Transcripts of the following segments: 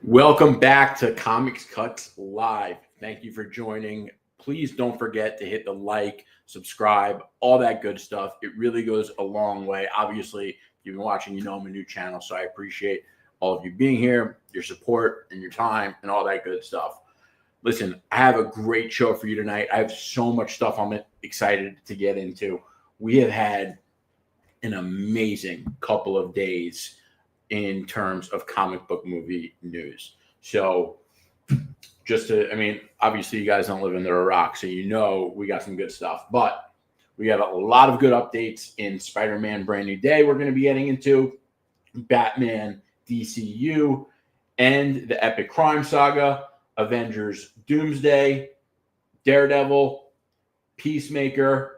Welcome back to Comics Cuts Live. Thank you for joining. Please don't forget to hit the like, subscribe, all that good stuff. It really goes a long way. Obviously, if you've been watching, you know I'm a new channel, so I appreciate all of you being here, your support, and your time, and all that good stuff. Listen, I have a great show for you tonight. I have so much stuff I'm excited to get into. We have had an amazing couple of days in terms of comic book movie news. So obviously you guys don't live under a rock, so you know we got some good stuff. But we have a lot of good updates in Spider-Man Brand New Day we're going to be getting into, Batman DCU, and the epic crime saga, Avengers Doomsday, Daredevil, Peacemaker,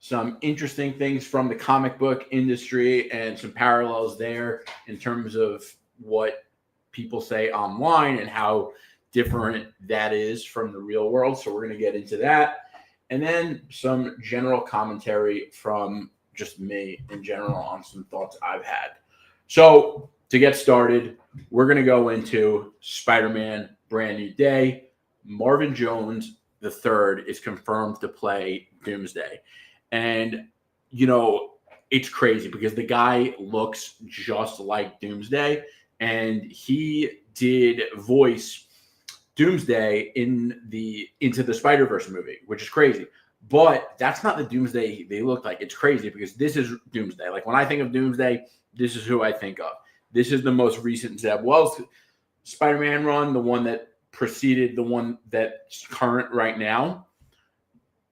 some interesting things from the comic book industry and some parallels there in terms of what people say online and how different that is from the real world. So we're going to get into that. And then some general commentary from just me in general on some thoughts I've had. So to get started, we're going to go into Spider-Man Brand New Day. Marvin Jones III is confirmed to play Doomsday. And, you know, it's crazy because the guy looks just like Doomsday, and he did voice Doomsday in the Into the Spider-Verse movie, which is crazy. But that's not the Doomsday they look like. It's crazy because this is Doomsday. Like when I think of Doomsday, this is who I think of. This is the most recent Zeb Wells Spider-Man run, the one that preceded the one that's current right now.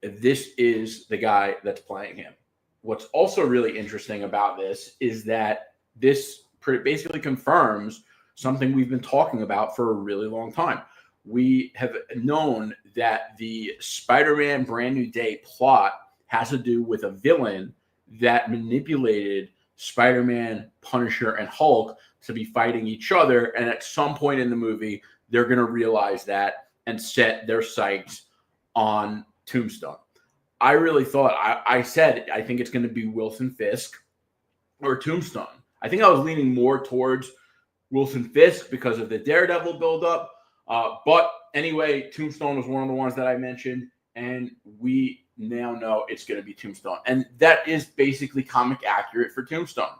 This is the guy that's playing him. What's also really interesting about this is that this basically confirms something we've been talking about for a really long time. We have known that the Spider-Man Brand New Day plot has to do with a villain that manipulated Spider-Man, Punisher, and Hulk to be fighting each other. And at some point in the movie, they're going to realize that and set their sights on Tombstone. I really thought, I said, I think it's going to be Wilson Fisk or Tombstone. I think I was leaning more towards Wilson Fisk because of the Daredevil buildup. But anyway, Tombstone was one of the ones that I mentioned, and we now know it's going to be Tombstone. And that is basically comic accurate for Tombstone.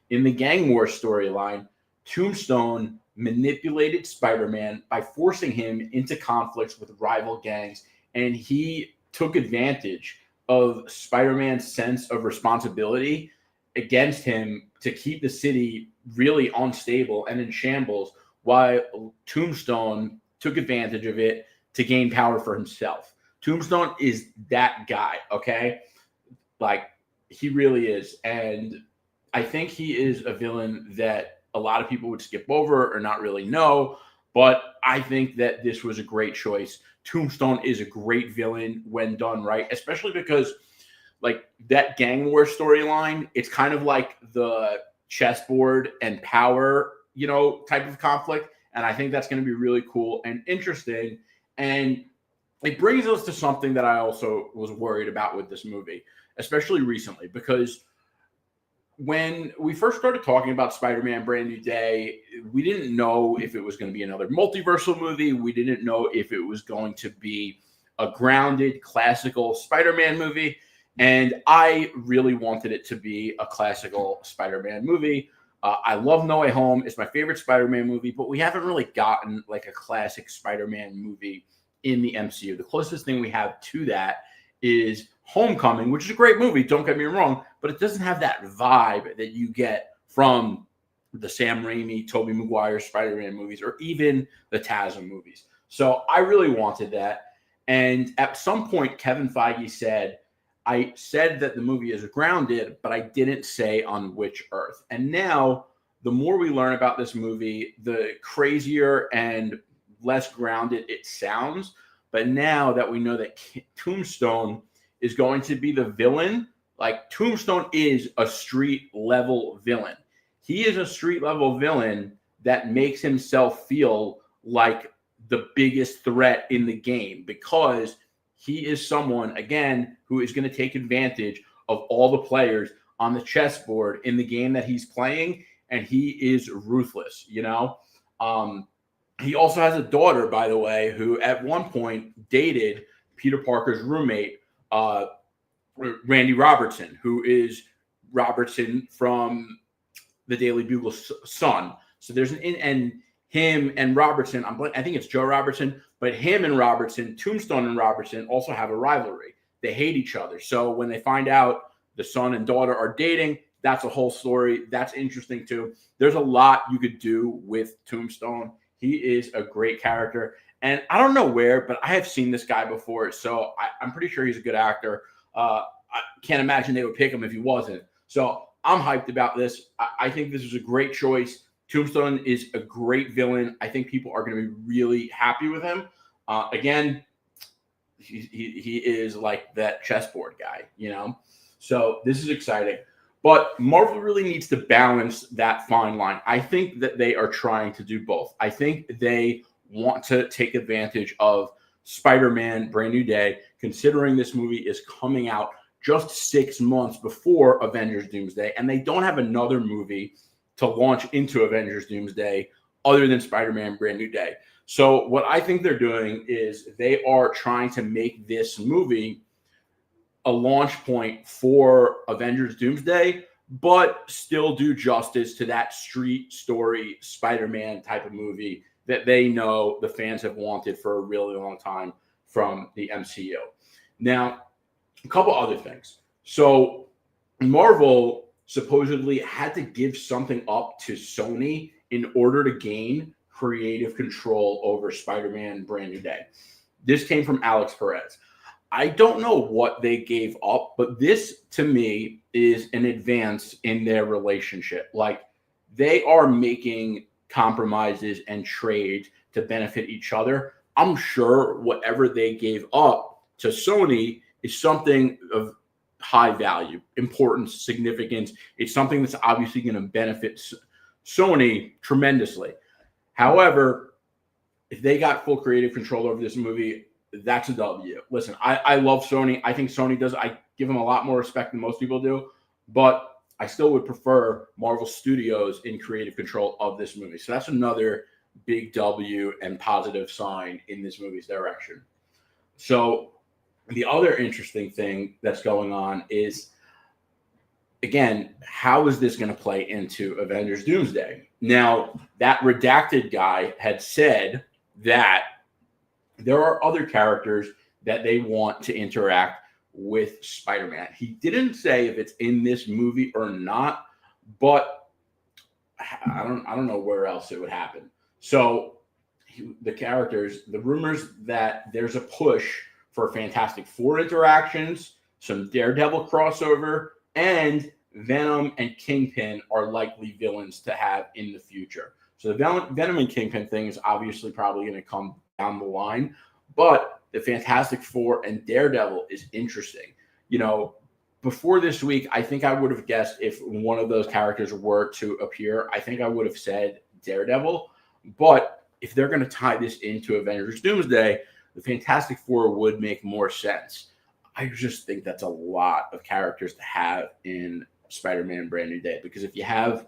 In the Gang War storyline, Tombstone manipulated Spider-Man by forcing him into conflicts with rival gangs, and he took advantage of Spider-Man's sense of responsibility against him to keep the city really unstable and in shambles, while Tombstone took advantage of it to gain power for himself. Tombstone is that guy, okay? Like, he really is. And I think he is a villain that a lot of people would skip over or not really know, but I think that this was a great choice. Tombstone is a great villain when done right, especially because like that gang war storyline, it's kind of like the chessboard and power, type of conflict. And I think that's going to be really cool and interesting. And it brings us to something that I also was worried about with this movie, especially recently, because when we first started talking about Spider-Man Brand New Day, we didn't know if it was going to be another multiversal movie. We didn't know if it was going to be a grounded, classical Spider-Man movie. And I really wanted it to be a classical Spider-Man movie. I love No Way Home. It's my favorite Spider-Man movie, but we haven't really gotten like a classic Spider-Man movie in the MCU. The closest thing we have to that is Homecoming, which is a great movie, don't get me wrong, but it doesn't have that vibe that you get from the Sam Raimi, Tobey Maguire Spider-Man movies, or even the TASM movies. So I really wanted that. And at some point, Kevin Feige said, I said that the movie is grounded, but I didn't say on which Earth. And now, the more we learn about this movie, the crazier and less grounded it sounds. But now that we know that Tombstone is going to be the villain, like Tombstone is a street level villain. He is a street level villain that makes himself feel like the biggest threat in the game because he is someone, again, who is going to take advantage of all the players on the chessboard in the game that he's playing, and he is ruthless, He also has a daughter, by the way, who at one point dated Peter Parker's roommate, uh, Randy Robertson, who is Robertson from the Daily Bugle's son. So there's and him and Robertson. I think it's Joe Robertson, but him and Robertson, Tombstone and Robertson, also have a rivalry. They hate each other. So when they find out the son and daughter are dating, that's a whole story. That's interesting too. There's a lot you could do with Tombstone. He is a great character. And I don't know where, but I have seen this guy before. So I'm pretty sure he's a good actor. I can't imagine they would pick him if he wasn't. So I'm hyped about this. I think this is a great choice. Tombstone is a great villain. I think people are going to be really happy with him. Again, he is like that chessboard guy, you know? So this is exciting. But Marvel really needs to balance that fine line. I think that they are trying to do both. I think they want to take advantage of Spider-Man Brand New Day, considering this movie is coming out just 6 months before Avengers Doomsday, and they don't have another movie to launch into Avengers Doomsday other than Spider-Man Brand New Day. So what I think they're doing is they are trying to make this movie a launch point for Avengers Doomsday, but still do justice to that street story Spider-Man type of movie that they know the fans have wanted for a really long time from the MCU. Now, a couple other things. So Marvel supposedly had to give something up to Sony in order to gain creative control over Spider-Man Brand New Day. This came from Alex Perez. I don't know what they gave up, but this to me is an advance in their relationship. Like they are making compromises and trades to benefit each other. I'm sure whatever they gave up to Sony is something of high value, importance, significance. It's something that's obviously going to benefit Sony tremendously. However, if they got full creative control over this movie, that's a W. Listen, I love Sony. I think Sony does. I give them a lot more respect than most people do, but I still would prefer Marvel Studios in creative control of this movie. So that's another big W and positive sign in this movie's direction. So the other interesting thing that's going on is, again, how is this going to play into Avengers Doomsday? Now, that redacted guy had said that there are other characters that they want to interact with Spider-Man. He didn't say if it's in this movie or not, but I don't know where else it would happen. So the characters, the rumors that there's a push for Fantastic Four interactions, some Daredevil crossover, and Venom and Kingpin are likely villains to have in the future. So the Venom and Kingpin thing is obviously probably going to come down the line, but the Fantastic Four and Daredevil is interesting. You know, before this week, I think I would have guessed if one of those characters were to appear, I think I would have said Daredevil. But if they're going to tie this into Avengers Doomsday, the Fantastic Four would make more sense. I just think that's a lot of characters to have in Spider-Man Brand New Day, because if you have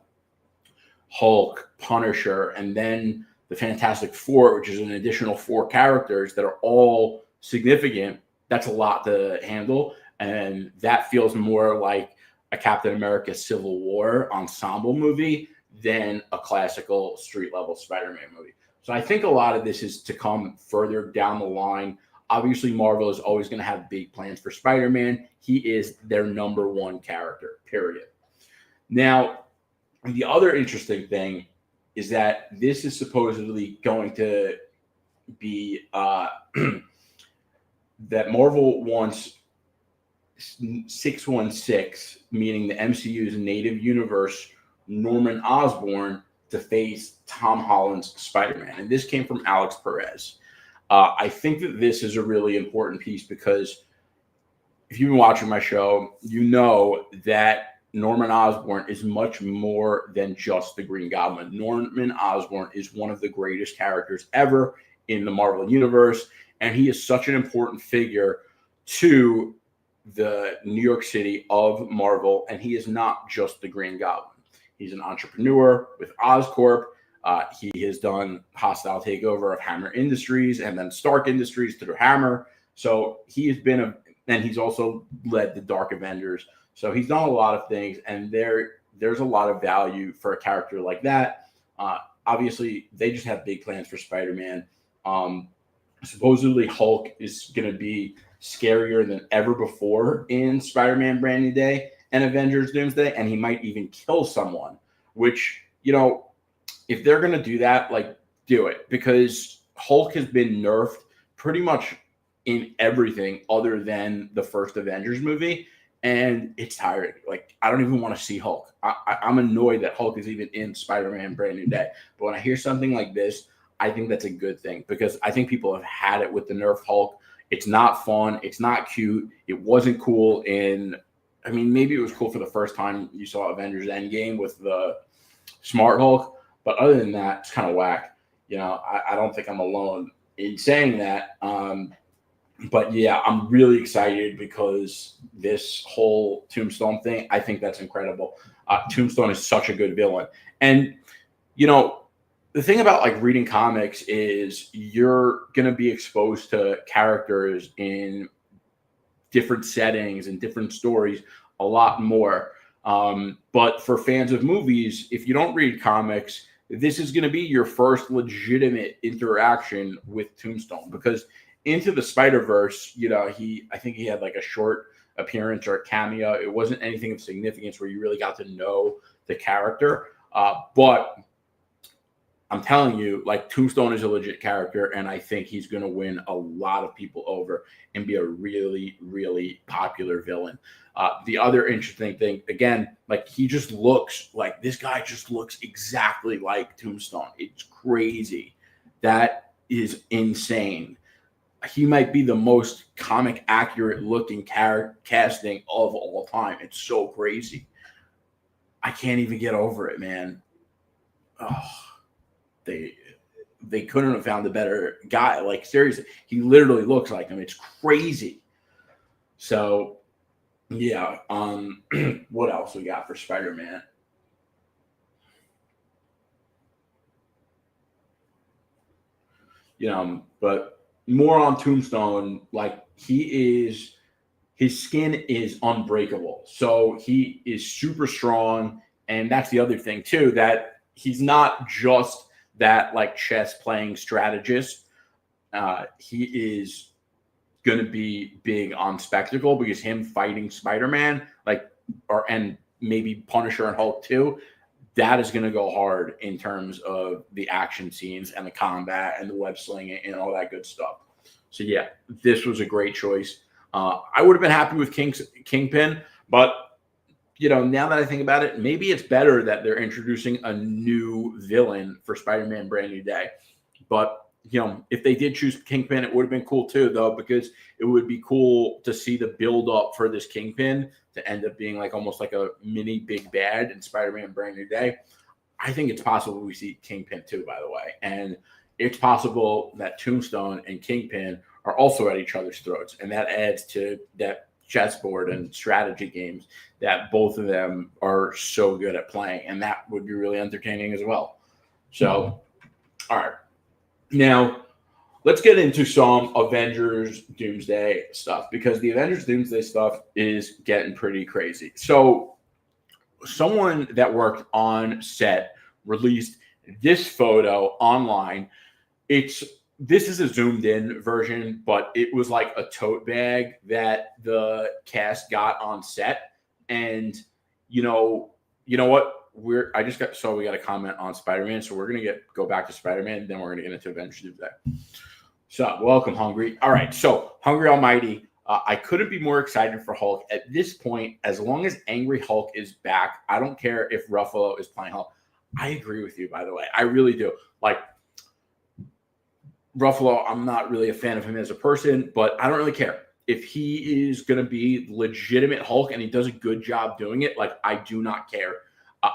Hulk, Punisher, and then the Fantastic Four, which is an additional 4 characters that are all significant, that's a lot to handle. And that feels more like a Captain America Civil War ensemble movie than a classical street-level Spider-Man movie. So I think a lot of this is to come further down the line. Obviously, Marvel is always going to have big plans for Spider-Man. He is their number one character, period. Now, the other interesting thing is that this is supposedly going to be that Marvel wants 616, meaning the MCU's native universe, Norman Osborn, to face Tom Holland's Spider-Man. And this came from Alex Perez. I think that this is a really important piece because if you've been watching my show, you know that Norman Osborn is much more than just the Green Goblin. Norman Osborn is one of the greatest characters ever in the Marvel Universe, and he is such an important figure to the New York City of Marvel, and he is not just the Green Goblin. He's an entrepreneur with Oscorp. He has done hostile takeover of Hammer Industries and then Stark Industries through Hammer. So he has been and he's also led the Dark Avengers. So he's done a lot of things, and there's a lot of value for a character like that. Obviously, they just have big plans for Spider-Man. Supposedly, Hulk is going to be scarier than ever before in Spider-Man Brand New Day and Avengers Doomsday, and he might even kill someone, which, if they're going to do that, do it, because Hulk has been nerfed pretty much in everything other than the first Avengers movie, and it's tiring. I don't even want to see Hulk. I'm annoyed that Hulk is even in Spider-Man Brand New Day. But when I hear something like this, I think that's a good thing, because I think people have had it with the nerf Hulk. It's not fun. It's not cute. It wasn't cool maybe it was cool for the first time you saw Avengers Endgame with the Smart Hulk, but other than that, it's kind of whack. I don't think I'm alone in saying that. But yeah, I'm really excited because this whole Tombstone thing, I think that's incredible. Tombstone is such a good villain. And, the thing about reading comics is you're going to be exposed to characters in different settings and different stories a lot more. But for fans of movies, if you don't read comics, this is going to be your first legitimate interaction with Tombstone, because Into the Spider-Verse, I think he had a short appearance or a cameo. It wasn't anything of significance where you really got to know the character. But I'm telling you, Tombstone is a legit character, and I think he's going to win a lot of people over and be a really, really popular villain. The other interesting thing, again, he just looks this guy just looks exactly like Tombstone. It's crazy. That is insane. He might be the most comic accurate looking casting of all time. It's so crazy. I can't even get over it, man. Oh, they couldn't have found a better guy. Seriously, he literally looks like him. It's crazy. So, yeah. What else we got for Spider-Man? But more on Tombstone, his skin is unbreakable. So he is super strong. And that's the other thing too, that he's not just that chess playing strategist. He is going to be big on spectacle, because him fighting Spider-Man, and maybe Punisher and Hulk too, that is going to go hard in terms of the action scenes and the combat and the web slinging and all that good stuff. So yeah, this was a great choice. I would have been happy with Kingpin, but now that I think about it, maybe it's better that they're introducing a new villain for Spider-Man Brand New Day. But if they did choose Kingpin, it would have been cool too, though, because it would be cool to see the build up for this Kingpin to end up being almost like a mini big bad in Spider-Man Brand New Day. I think it's possible we see Kingpin too, by the way. And it's possible that Tombstone and Kingpin are also at each other's throats. And that adds to that chessboard and strategy games that both of them are so good at playing. And that would be really entertaining as well. So, all right. Now, let's get into some Avengers Doomsday stuff, because the Avengers Doomsday stuff is getting pretty crazy. So someone that worked on set released this photo online. This is a zoomed in version, but it was like a tote bag that the cast got on set. And you know what? We got a comment on Spider-Man, so we're gonna go back to Spider-Man, then we're gonna get into Avengers Doomsday. So welcome, Hungry. All right, so Hungry Almighty, I couldn't be more excited for Hulk at this point. As long as Angry Hulk is back, I don't care if Ruffalo is playing Hulk. I agree with you, by the way. I really do. Ruffalo, I'm not really a fan of him as a person, but I don't really care. If he is going to be legitimate Hulk and he does a good job doing it, I do not care.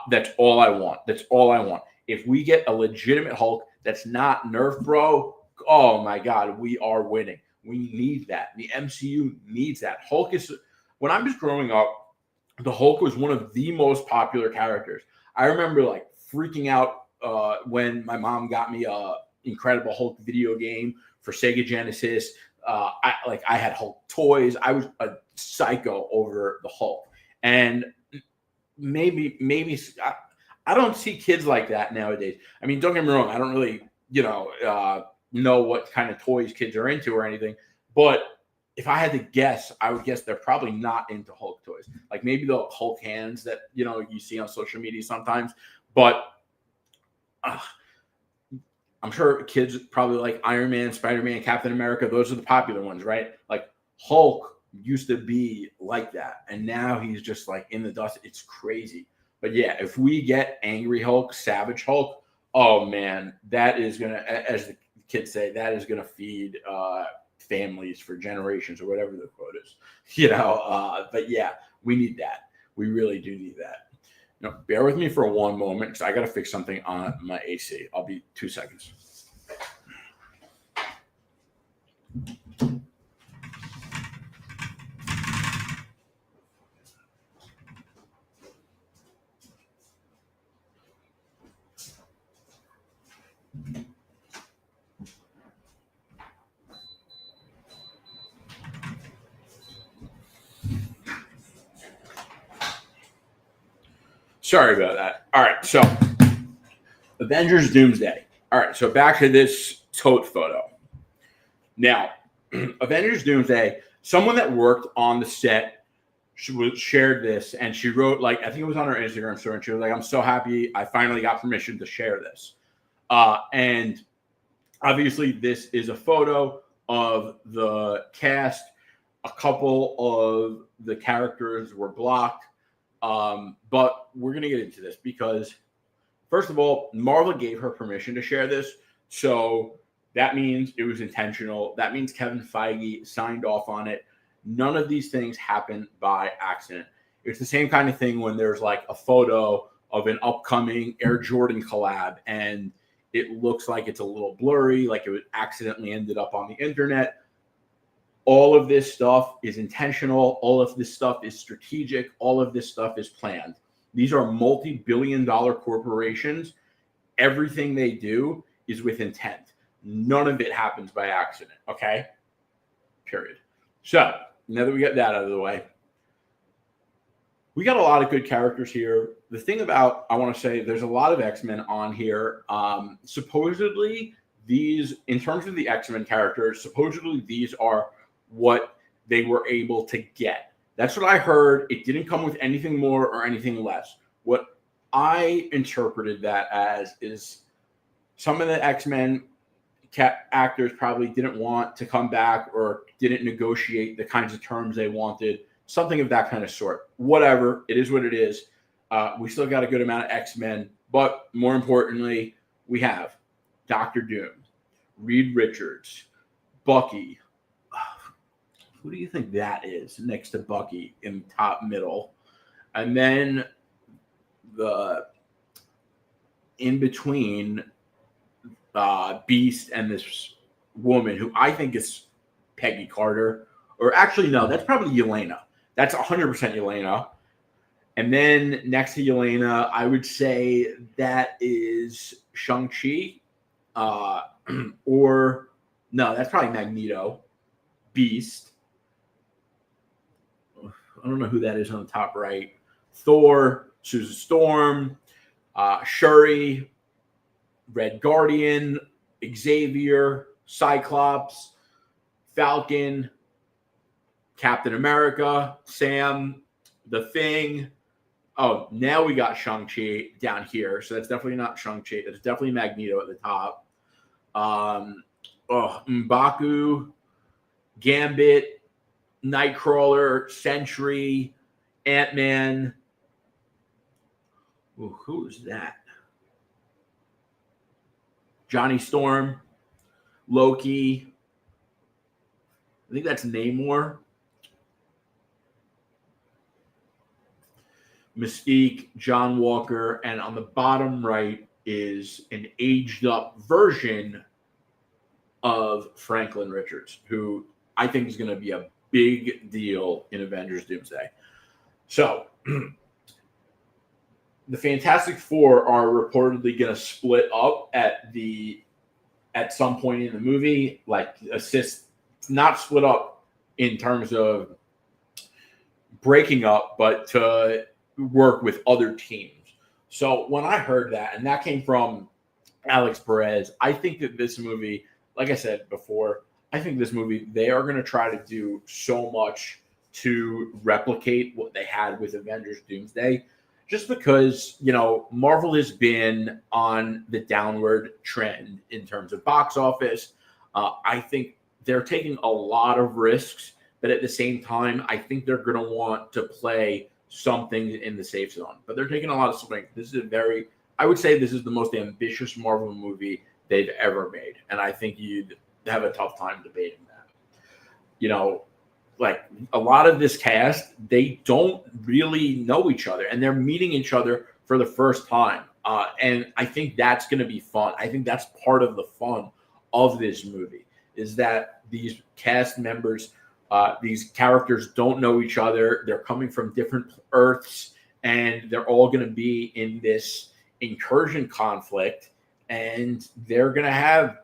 That's all I want. That's all I want. If we get a legitimate Hulk that's not Nerf Bro, oh my God, we are winning. We need that. The MCU needs that. When I was growing up, the Hulk was one of the most popular characters. I remember freaking out when my mom got me a Incredible Hulk video game for Sega Genesis. I had Hulk toys. I was a psycho over the Hulk, and maybe I don't see kids like that nowadays. I mean, don't get me wrong. I don't really know what kind of toys kids are into or anything, but if I had to guess, I would guess they're probably not into Hulk toys. Like maybe the Hulk hands that you see on social media sometimes, but I'm sure kids probably like Iron Man, Spider-Man, Captain America. Those are the popular ones, right? Like Hulk used to be like that, and now he's just like in the dust. It's crazy. But yeah, if we get Angry Hulk, Savage Hulk, oh man, that is gonna, as the kids say, that is gonna feed families for generations or whatever the quote is. But yeah, we need that. We really do need that. Bear with me for one moment because I got to fix something on my AC. I'll be 2 seconds. Sorry about that. All right, so Avengers Doomsday. All right, so back to this tote photo. Now, Avengers Doomsday, someone that worked on the set shared this, and she wrote, I think it was on her Instagram story, and she was like, I'm so happy I finally got permission to share this. And obviously, this is a photo of the cast. A couple of the characters were blocked. But we're going to get into this because, first of all, Marvel gave her permission to share this. So that means it was intentional. That means Kevin Feige signed off on it. None of these things happen by accident. It's the same kind of thing when there's like a photo of an upcoming Air Jordan collab and it looks like it's a little blurry, like it accidentally ended up on the internet. All of this stuff is intentional. All of this stuff is strategic. All of this stuff is planned. These are multi-billion-dollar corporations. Everything they do is with intent. None of it happens by accident, okay? Period. So, now that we got that out of the way, we got a lot of good characters here. The thing about, I want to say, there's a lot of X-Men on here. Supposedly, these, in terms of the X-Men characters, supposedly these are what they were able to get. That's what I heard. It didn't come with anything more or anything less. What I interpreted that as is some of the X-Men actors probably didn't want to come back or didn't negotiate the kinds of terms they wanted, something of that kind of sort. Whatever, it is what it is. We still got a good amount of X-Men, but more importantly, we have Dr. Doom, Reed Richards, Bucky. Who do you think that is next to Bucky in top middle? And then the in between Beast and this woman who I think is Peggy Carter. Or actually, no, that's probably Yelena. That's 100% Yelena. And then next to Yelena, I would say that is Shang-Chi. Or, no, that's probably Magneto. Beast. I don't know who that is on the top right. Thor, Susan Storm, Shuri, Red Guardian, Xavier, Cyclops, Falcon, Captain America, Sam, The Thing. Oh, now we got Shang-Chi down here. So that's definitely not Shang-Chi. That's definitely Magneto at the top. M'Baku, Gambit, Nightcrawler, Sentry, Ant-Man. Ooh, who is that? Johnny Storm, Loki. I think that's Namor. Mystique, John Walker, and on the bottom right is an aged up version of Franklin Richards, who I think is going to be a big deal in Avengers Doomsday. So the Fantastic Four are reportedly going to split up at some point in the movie, like not split up in terms of breaking up, but to work with other teams. So when I heard that, and that came from Alex Perez, I think that this movie, like I said before, I think this movie, they are going to try to do so much to replicate what they had with Avengers Doomsday, just because, Marvel has been on the downward trend in terms of box office. I think they're taking a lot of risks, but at the same time, I think they're going to want to play something in the safe zone. But they're taking a lot of swings. I would say this is the most ambitious Marvel movie they've ever made. And I think you'd have a tough time debating that. Like a lot of this cast, they don't really know each other, and they're meeting each other for the first time. And I think that's going to be fun. I think that's part of the fun of this movie, is that these cast members, these characters don't know each other. They're coming from different Earths, and they're all going to be in this incursion conflict, and they're going to have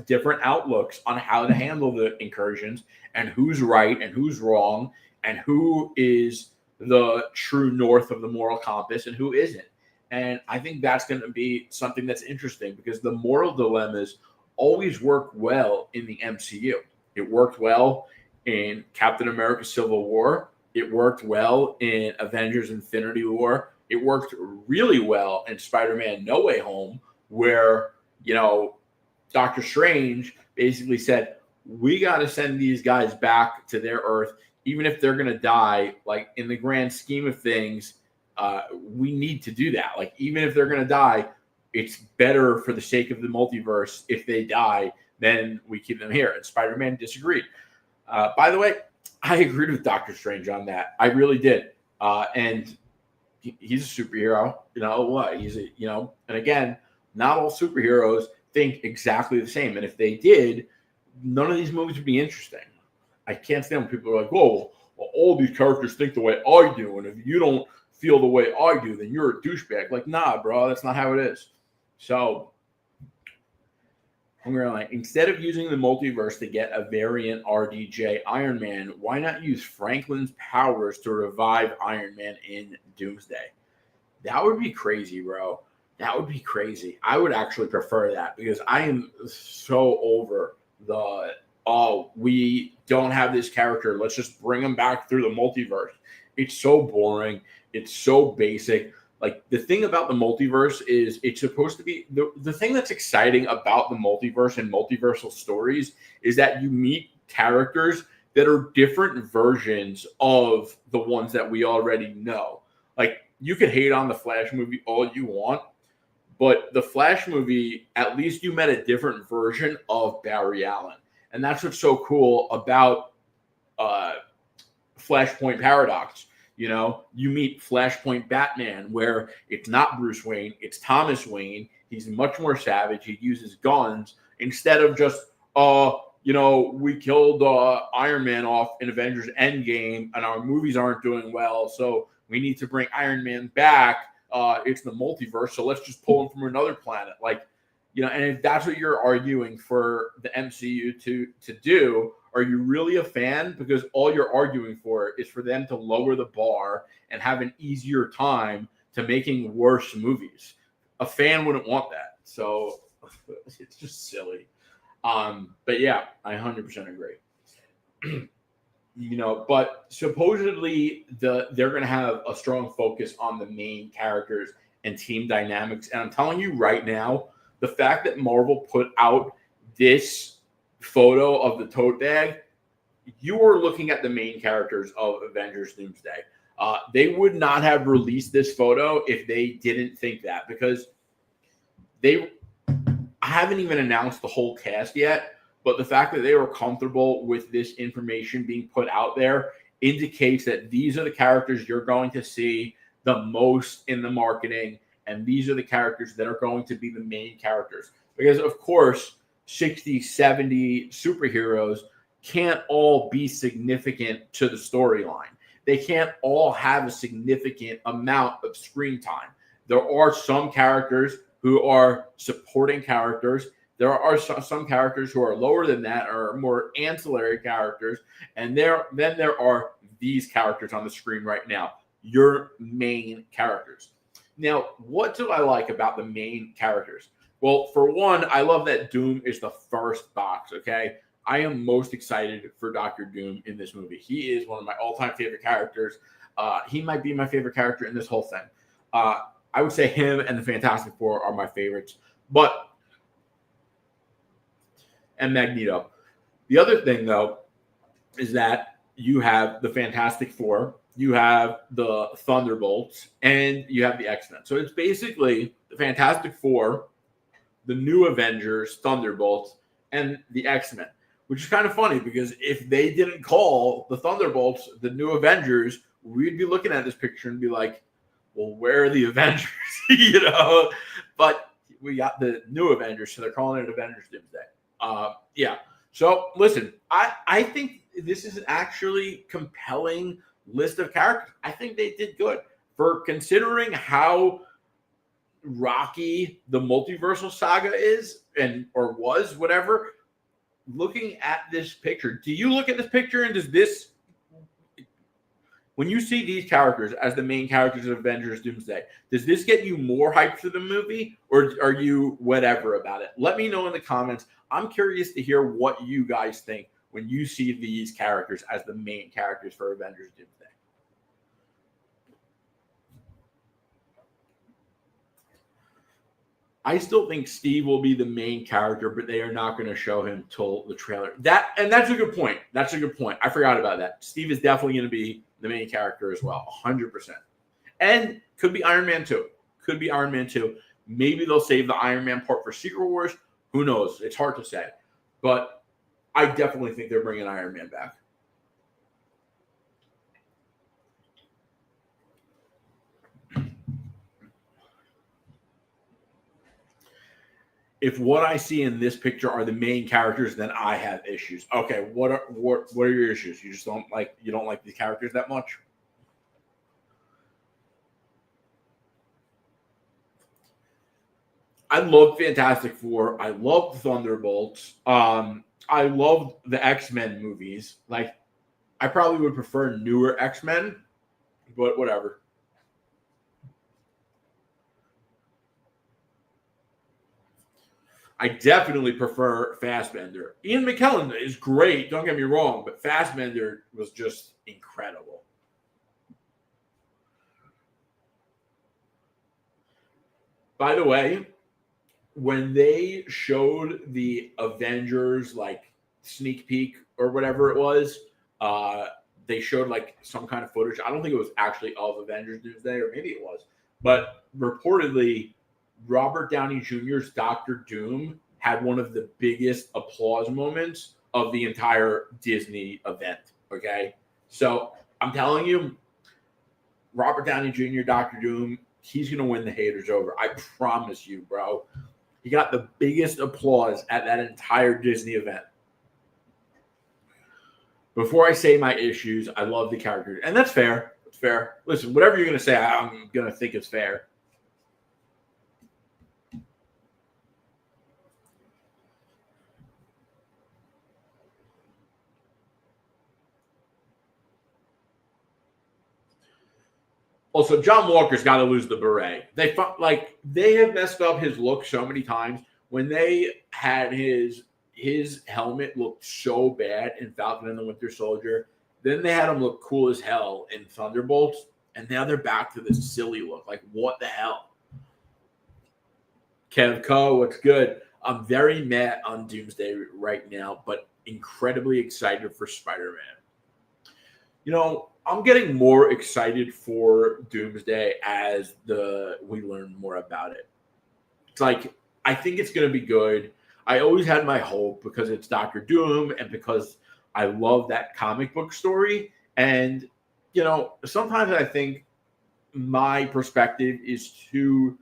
different outlooks on how to handle the incursions and who's right and who's wrong and who is the true north of the moral compass and who isn't. And I think that's going to be something that's interesting, because the moral dilemmas always work well in the MCU. It worked well in Captain America Civil War. It worked well in Avengers Infinity War. It worked really well in Spider-Man No Way Home, where, Doctor Strange basically said, we got to send these guys back to their Earth, even if they're going to die. Like, in the grand scheme of things, we need to do that. Like, even if they're going to die, it's better for the sake of the multiverse if they die than we keep them here. And Spider-Man disagreed. By the way, I agreed with Doctor Strange on that. I really did. And he's a superhero. And again, not all superheroes think exactly the same. And if they did, none of these movies would be interesting. I can't stand when people are like, oh, well, all these characters think the way I do, and if you don't feel the way I do, then you're a douchebag. Like, nah, bro, that's not how it is. So I'm going to like, instead of using the multiverse to get a variant RDJ Iron Man, why not use Franklin's powers to revive Iron Man in Doomsday? That would be crazy, bro. That would be crazy. I would actually prefer that, because I am so over we don't have this character, let's just bring him back through the multiverse. It's so boring. It's so basic. Like, the thing about the multiverse is it's supposed to be the thing that's exciting about the multiverse and multiversal stories is that you meet characters that are different versions of the ones that we already know. Like, you could hate on the Flash movie all you want, but the Flash movie, at least you met a different version of Barry Allen. And that's what's so cool about Flashpoint Paradox. You meet Flashpoint Batman, where it's not Bruce Wayne, it's Thomas Wayne. He's much more savage. He uses guns instead of just, we killed Iron Man off in Avengers Endgame, and our movies aren't doing well, so we need to bring Iron Man back. It's the multiverse, so let's just pull him from another planet. Like, and if that's what you're arguing for the MCU to do, are you really a fan? Because all you're arguing for is for them to lower the bar and have an easier time to making worse movies. A fan wouldn't want that. So it's just silly. But yeah, I 100% agree. But supposedly they're going to have a strong focus on the main characters and team dynamics. And I'm telling you right now, the fact that Marvel put out this photo of the tote bag, you were looking at the main characters of Avengers Doomsday. They would not have released this photo if they didn't think that, because they haven't even announced the whole cast yet. But the fact that they were comfortable with this information being put out there indicates that these are the characters you're going to see the most in the marketing, and these are the characters that are going to be the main characters. Because, of course, 60, 70 superheroes can't all be significant to the storyline. They can't all have a significant amount of screen time. There are some characters who are supporting characters. There are some characters who are lower than that, or more ancillary characters. And then there are these characters on the screen right now, your main characters. Now, what do I like about the main characters? Well, for one, I love that Doom is the first box, okay? I am most excited for Doctor Doom in this movie. He is one of my all-time favorite characters. He might be my favorite character in this whole thing. I would say him and the Fantastic Four are my favorites. And Magneto. The other thing, though, is that you have the Fantastic Four, you have the Thunderbolts, and you have the X-Men. So it's basically the Fantastic Four, the new Avengers, Thunderbolts, and the X-Men, which is kind of funny because if they didn't call the Thunderbolts the new Avengers, we'd be looking at this picture and be like, well, where are the Avengers? But we got the new Avengers, so they're calling it Avengers Doomsday. Yeah. So listen, I think this is an actually compelling list of characters. I think they did good for considering how rocky the multiversal saga is or was, whatever. Looking at this picture, do you look at this picture and does this, when you see these characters as the main characters of Avengers Doomsday, does this get you more hyped for the movie, or are you whatever about it? Let me know in the comments. I'm curious to hear what you guys think when you see these characters as the main characters for Avengers Doomsday. I still think Steve will be the main character, but they are not going to show him till the trailer. That's a good point. That's a good point. I forgot about that. Steve is definitely going to be the main character as well, 100%. And could be Iron Man 2. Could be Iron Man 2. Maybe they'll save the Iron Man part for Secret Wars. Who knows? It's hard to say. But I definitely think they're bringing Iron Man back. If what I see in this picture are the main characters, then I have issues. Okay, what are your issues? You just don't like these characters that much? I love Fantastic Four. I love Thunderbolts. I love the X-Men movies. Like, I probably would prefer newer X-Men, but whatever. I definitely prefer Fassbender. Ian McKellen is great, don't get me wrong, but Fassbender was just incredible. By the way, when they showed the Avengers like sneak peek or whatever it was, they showed like some kind of footage. I don't think it was actually of Avengers Doomsday, or maybe it was, but reportedly Robert Downey Jr.'s Doctor Doom had one of the biggest applause moments of the entire Disney event. Okay. So I'm telling you, Robert Downey Jr., Doctor Doom, he's going to win the haters over. I promise you, bro. He got the biggest applause at that entire Disney event. Before I say my issues, I love the characters. And that's fair. It's fair. Listen, whatever you're going to say, I'm going to think it's fair. Also, John Walker's got to lose the beret. They have messed up his look so many times. When they had his helmet looked so bad in Falcon and the Winter Soldier, then they had him look cool as hell in Thunderbolts, and now they're back to this silly look. Like, what the hell? Kev Co, what's good? I'm very mad on Doomsday right now, but incredibly excited for Spider-Man. You know, I'm getting more excited for Doomsday as we learn more about it. It's like, I think it's going to be good. I always had my hope because it's Doctor Doom and because I love that comic book story. And, you know, sometimes I think my perspective is too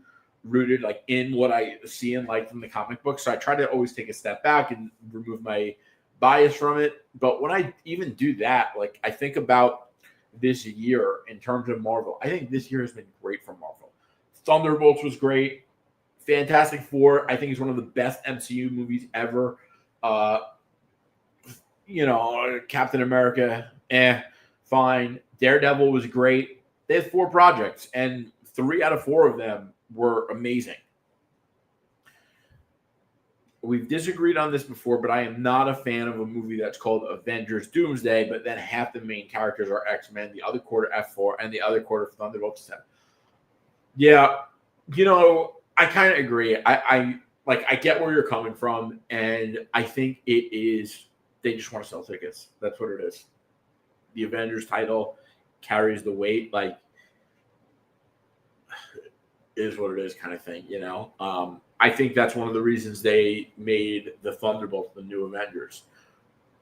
rooted like in what I see and like from the comic book. So I try to always take a step back and remove my bias from it. But when I even do that, like, I think about this year in terms of Marvel. I think this year has been great for Marvel. Thunderbolts was great. Fantastic Four, I think, is one of the best MCU movies ever. Uh, Captain America, fine. Daredevil was great. They had 4 projects, and 3 out of 4 of them were amazing. We've disagreed on this before, but I am not a fan of a movie that's called Avengers Doomsday, but then half the main characters are X-Men, the other quarter F4, and the other quarter for Thunderbolts 10. Yeah, I kind of agree. I get where you're coming from, and I think it is they just want to sell tickets. That's what it is. The Avengers title carries the weight, is what it is kind of thing, I think that's one of the reasons they made the Thunderbolts the new Avengers.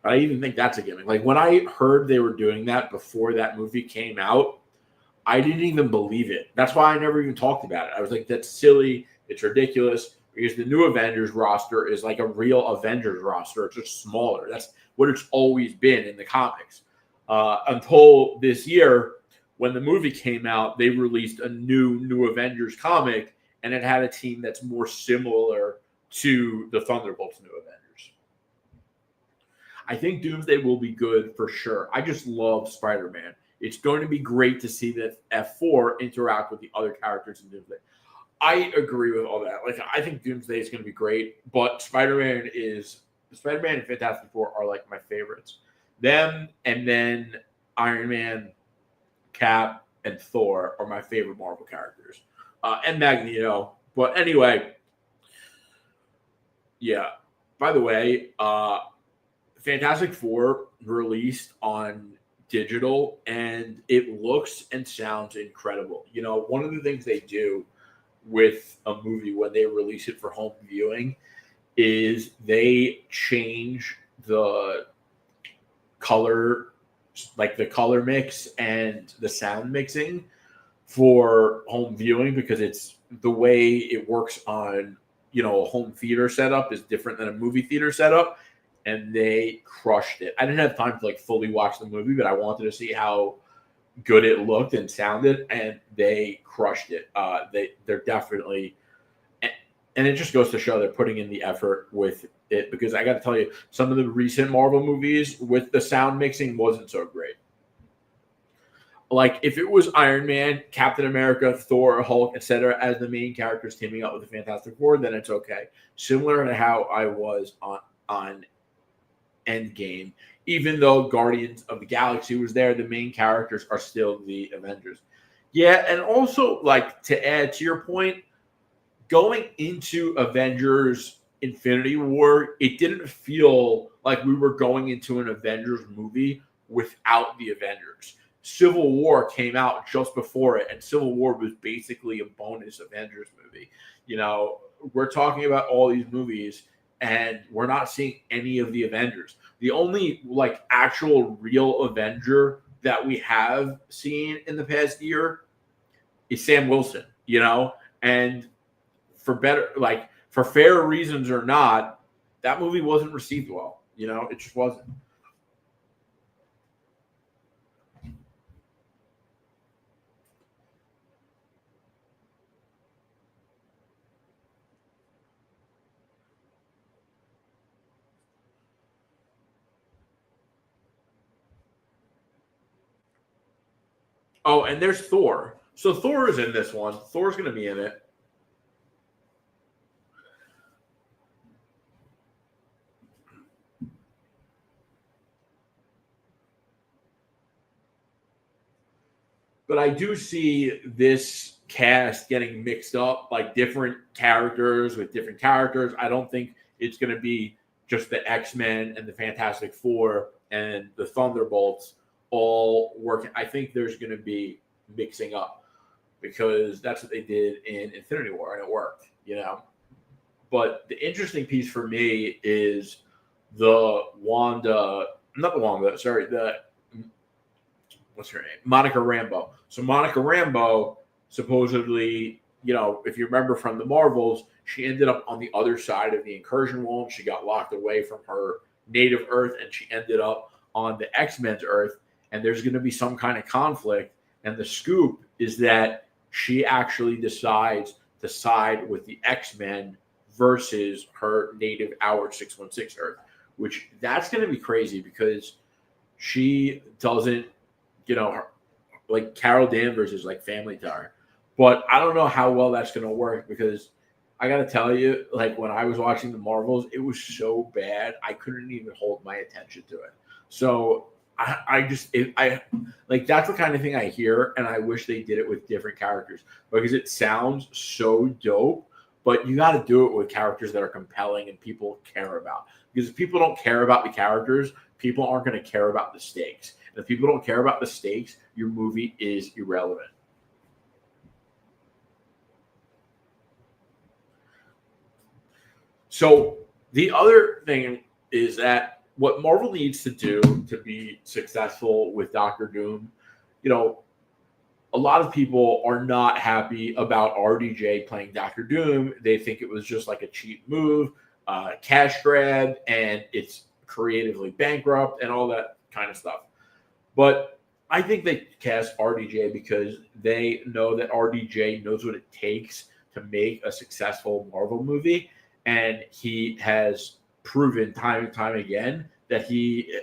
I even think that's a gimmick. Like, when I heard they were doing that before that movie came out, I didn't even believe it. That's why I never even talked about it. I was like, that's silly. It's ridiculous, because the new Avengers roster is like a real Avengers roster. It's just smaller. That's what it's always been in the comics. Until this year, when the movie came out, they released a new Avengers comic, and it had a team that's more similar to the Thunderbolts' new Avengers. I think Doomsday will be good for sure. I just love Spider-Man. It's going to be great to see that F4 interact with the other characters in Doomsday. I agree with all that. Like, I think Doomsday is going to be great, but Spider-Man and Fantastic Four are like my favorites. Them, and then Iron Man, Cap, and Thor are my favorite Marvel characters. And Magneto. But anyway, yeah. By the way, Fantastic Four released on digital, and it looks and sounds incredible. One of the things they do with a movie when they release it for home viewing is they change the color, like the color mix and the sound mixing for home viewing, because it's the way it works on a home theater setup is different than a movie theater setup, and they crushed it. I didn't have time to fully watch the movie, but I wanted to see how good it looked and sounded, and they crushed it. They're definitely, and it just goes to show they're putting in the effort with it, because I got to tell you, some of the recent Marvel movies with the sound mixing wasn't so great. Like, if it was Iron Man, Captain America, Thor, Hulk, etc. as the main characters teaming up with the Fantastic Four, then it's okay. Similar to how I was on Endgame. Even though Guardians of the Galaxy was there, the main characters are still the Avengers. Yeah, and also, to add to your point, going into Avengers Infinity War, it didn't feel like we were going into an Avengers movie without the Avengers. Civil War came out just before it, and Civil War was basically a bonus Avengers movie. We're talking about all these movies, and we're not seeing any of the Avengers. The only actual real Avenger that we have seen in the past year is Sam Wilson, and for fair reasons or not, that movie wasn't received well. It just wasn't. Oh, and there's Thor. So Thor is in this one. Thor's going to be in it. But I do see this cast getting mixed up, different characters with different characters. I don't think it's going to be just the X-Men and the Fantastic Four and the Thunderbolts all working. I think there's going to be mixing up, because that's what they did in Infinity War, and it worked, But the interesting piece for me is what's her name? Monica Rambeau. So Monica Rambeau, supposedly, if you remember from the Marvels, she ended up on the other side of the incursion wall. She got locked away from her native Earth, and she ended up on the X-Men's Earth. And there's going to be some kind of conflict. And the scoop is that she actually decides to side with the X-Men versus her native Hour 616 Earth, which that's going to be crazy because she doesn't, like Carol Danvers is like family to her. But I don't know how well that's going to work because I got to tell you, like when I was watching the Marvels, it was so bad. I couldn't even hold my attention to it. So I like that's the kind of thing I hear, and I wish they did it with different characters because it sounds so dope. But you got to do it with characters that are compelling and people care about. Because if people don't care about the characters, people aren't going to care about the stakes. And if people don't care about the stakes, your movie is irrelevant. So the other thing is that what Marvel needs to do to be successful with Doctor Doom, you know, a lot of people are not happy about RDJ playing Doctor Doom. They think it was just like a cheap move, cash grab, and it's creatively bankrupt and all that kind of stuff. But I think they cast RDJ because they know that RDJ knows what it takes to make a successful Marvel movie. And he has proven time and time again that he,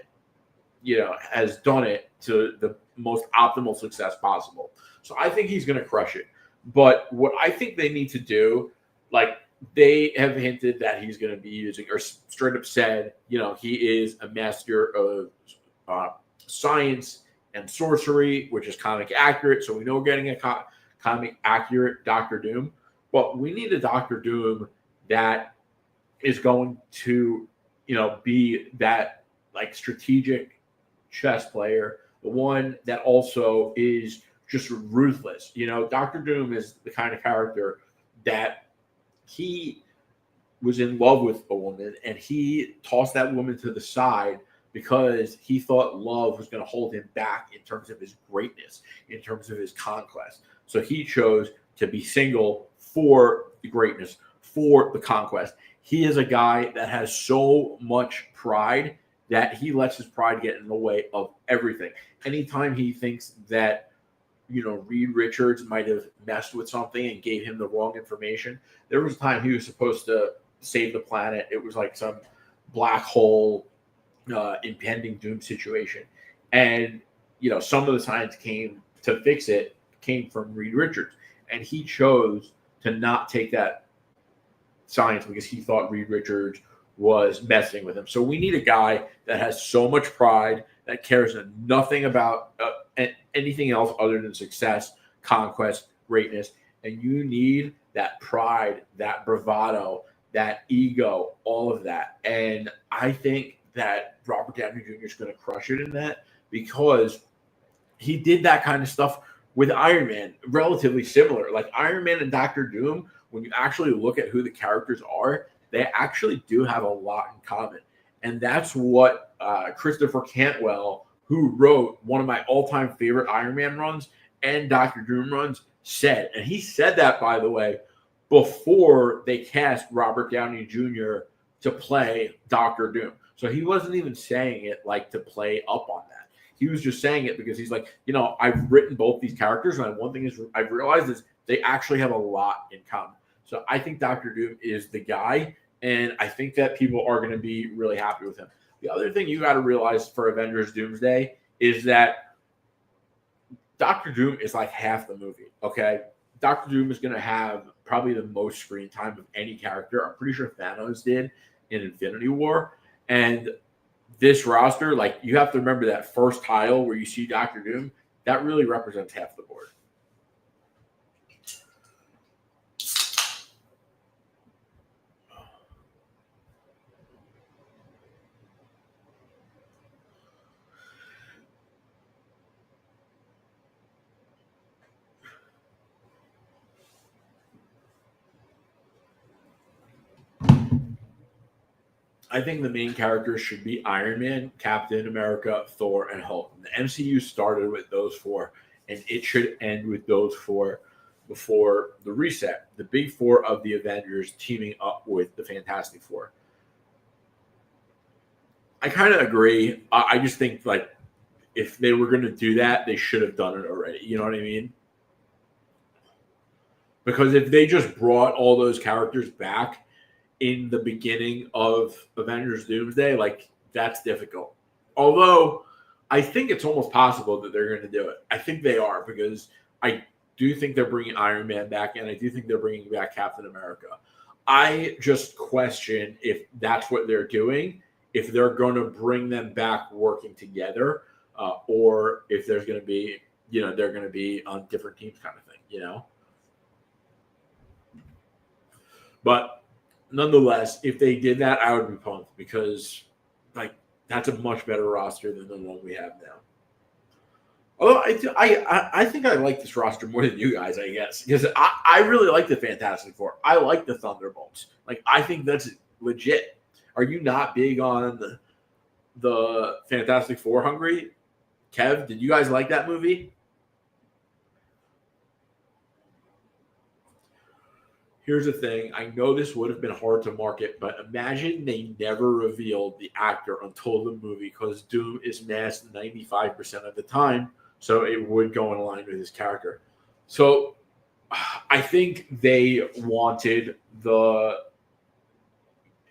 has done it to the most optimal success possible. So I think he's going to crush it. But what I think they need to do, like they have hinted that he's going to be using, or straight up said, he is a master of science and sorcery, which is comic accurate. So we know we're getting a comic accurate Doctor Doom. But we need a Doctor Doom that is going to, be that like strategic chess player, the one that also is just ruthless. Doctor Doom is the kind of character that he was in love with a woman and he tossed that woman to the side because he thought love was going to hold him back in terms of his greatness, in terms of his conquest. So he chose to be single for the greatness, for the conquest. He is a guy that has so much pride that he lets his pride get in the way of everything. Anytime he thinks that, Reed Richards might have messed with something and gave him the wrong information, there was a time he was supposed to save the planet. It was like some black hole impending doom situation. And, some of the signs came to fix it came from Reed Richards. And he chose to not take that science because he thought Reed Richards was messing with him. So we need a guy that has so much pride, that cares nothing about anything else other than success, conquest, greatness. And you need that pride, that bravado, that ego, all of that. And I think that Robert Downey Jr. is going to crush it in that because he did that kind of stuff with Iron Man, relatively similar. Like Iron Man and Doctor Doom, when you actually look at who the characters are, they actually do have a lot in common. And that's what Christopher Cantwell, who wrote one of my all-time favorite Iron Man runs and Doctor Doom runs, said. And he said that, by the way, before they cast Robert Downey Jr. to play Doctor Doom. So he wasn't even saying it like to play up on that. He was just saying it because he's like, I've written both these characters, and one thing is I've realized is they actually have a lot in common. So I think Doctor Doom is the guy, and I think that people are going to be really happy with him. The other thing you got to realize for Avengers Doomsday is that Doctor Doom is like half the movie, okay? Doctor Doom is going to have probably the most screen time of any character. I'm pretty sure Thanos did in Infinity War. And this roster, like you have to remember that first tile where you see Doctor Doom, that really represents half the board. I think the main characters should be Iron Man, Captain America, Thor, and Hulk. The MCU started with those four, and it should end with those four before the reset. The big four of the Avengers teaming up with the Fantastic Four. I kind of agree. I just think like if they were going to do that, they should have done it already. You know what I mean? Because if they just brought all those characters back in the beginning of Avengers Doomsday, like, that's difficult. Although I think it's almost possible that they're going to do it. I think they are, because I do think they're bringing Iron Man back, and I do think they're bringing back Captain America. I just question if that's what they're doing, if they're going to bring them back working together, or if there's going to be, they're going to be on different teams kind of thing, But nonetheless, if they did that, I would be pumped, because, like, that's a much better roster than the one we have now. Although I think I like this roster more than you guys, I guess, because I really like the Fantastic Four. I like the Thunderbolts. Like, I think that's legit. Are you not big on the Fantastic Four hungry? Kev, did you guys like that movie? Here's the thing. I know this would have been hard to market, but imagine they never revealed the actor until the movie, because Doom is masked 95% of the time, so it would go in line with his character. So I think they wanted the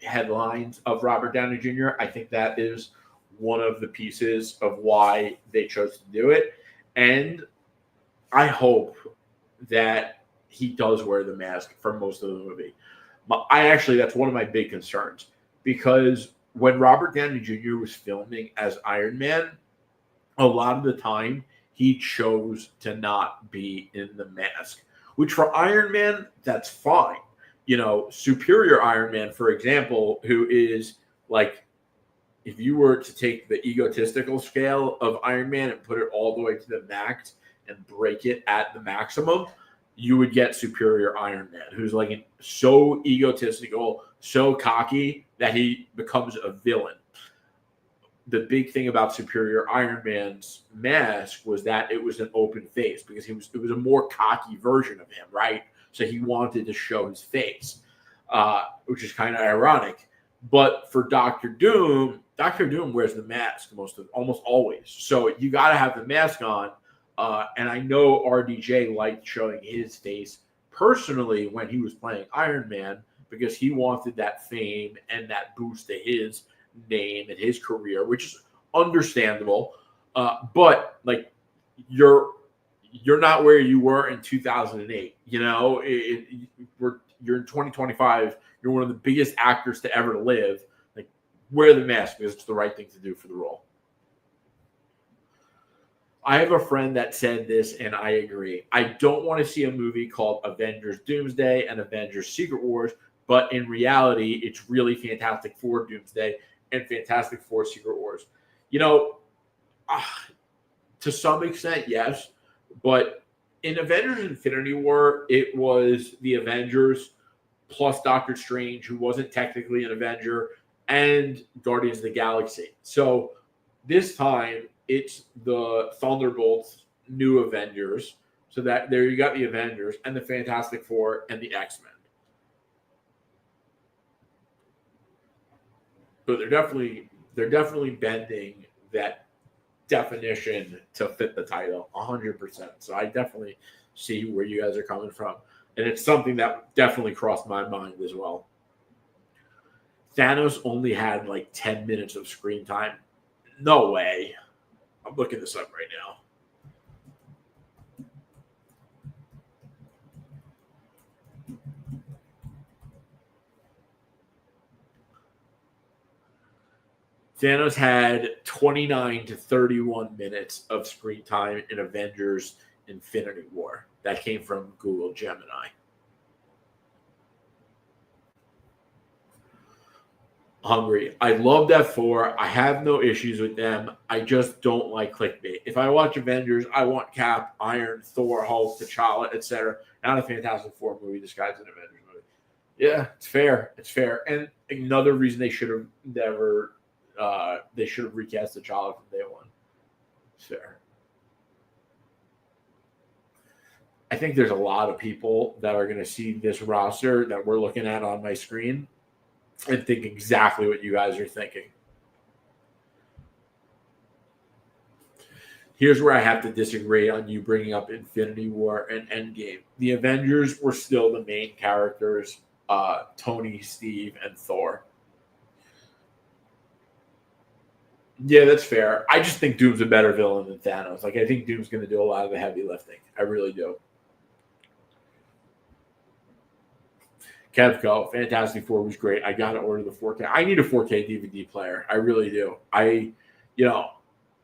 headlines of Robert Downey Jr. I think that is one of the pieces of why they chose to do it. And I hope that he does wear the mask for most of the movie. That's one of my big concerns, because when Robert Downey Jr. was filming as Iron Man, a lot of the time he chose to not be in the mask, which for Iron Man, that's fine. Superior Iron Man, for example, who is like, if you were to take the egotistical scale of Iron Man and put it all the way to the max and break it at the maximum, you would get Superior Iron Man, who's like so egotistical, so cocky that he becomes a villain. The big thing about Superior Iron Man's mask was that it was an open face, because it was a more cocky version of him, right? So he wanted to show his face, which is kind of ironic. But for Doctor Doom wears the mask almost always. So you got to have the mask on. And I know RDJ liked showing his face personally when he was playing Iron Man, because he wanted that fame and that boost to his name and his career, which is understandable. But like, you're not where you were in 2008. You're in 2025. You're one of the biggest actors to ever live. Like, wear the mask, because it's the right thing to do for the role. I have a friend that said this, and I agree. I don't want to see a movie called Avengers Doomsday and Avengers Secret Wars, but in reality, it's really Fantastic Four Doomsday and Fantastic Four Secret Wars. To some extent, yes. But in Avengers Infinity War, it was the Avengers plus Doctor Strange, who wasn't technically an Avenger, and Guardians of the Galaxy. So this time, it's the Thunderbolts, New Avengers. So that there you got the Avengers and the Fantastic Four and the X-Men. But they're definitely bending that definition to fit the title 100%. So I definitely see where you guys are coming from. And it's something that definitely crossed my mind as well. Thanos only had like 10 minutes of screen time. No way. I'm looking this up right now. Thanos had 29 to 31 minutes of screen time in Avengers Infinity War. That came from Google Gemini. Hungry. I love that 4. I have no issues with them. I just don't like clickbait. If I watch Avengers, I want Cap, Iron, Thor, Hulk, T'Challa, etc. Not a Fantastic Four movie. This guy's an Avengers movie. Yeah, it's fair. It's fair. And another reason they should have never they should have recast T'Challa from day one. It's fair. I think there's a lot of people that are going to see this roster that we're looking at on my screen and think exactly what you guys are thinking. Here's where I have to disagree on you bringing up Infinity War and Endgame. The Avengers were still the main characters, Tony, Steve, and Thor. Yeah, that's fair. I just think Doom's a better villain than Thanos. Like, I think Doom's going to do a lot of the heavy lifting. I really do. Kevco, Fantastic Four was great. I got to order the 4K. I need a 4K DVD player. I really do.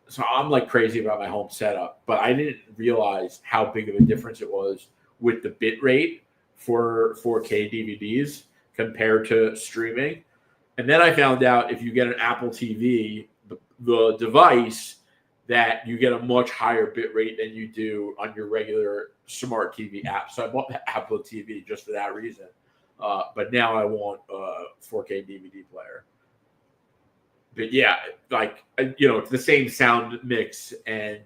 So I'm like crazy about my home setup, but I didn't realize how big of a difference it was with the bit rate for 4K DVDs compared to streaming. And then I found out if you get an Apple TV, the device, that you get a much higher bit rate than you do on your regular smart TV app. So I bought the Apple TV just for that reason. But now I want a 4K DVD player. But yeah, like, it's the same sound mix and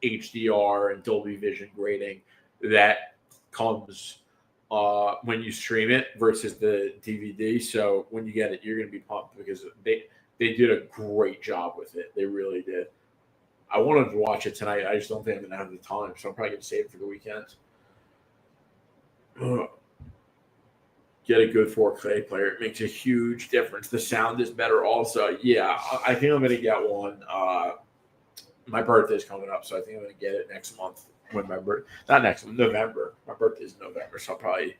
HDR and Dolby Vision grading that comes when you stream it versus the DVD. So when you get it, you're going to be pumped because they did a great job with it. They really did. I wanted to watch it tonight. I just don't think I'm going to have the time. So I'm probably going to save it for the weekend. Get a good 4K player. It makes a huge difference. The sound is better also. Yeah, I think I'm going to get one. My birthday's coming up, so I think I'm going to get it next month. When my not next month, November. My birthday's in November, so I'll probably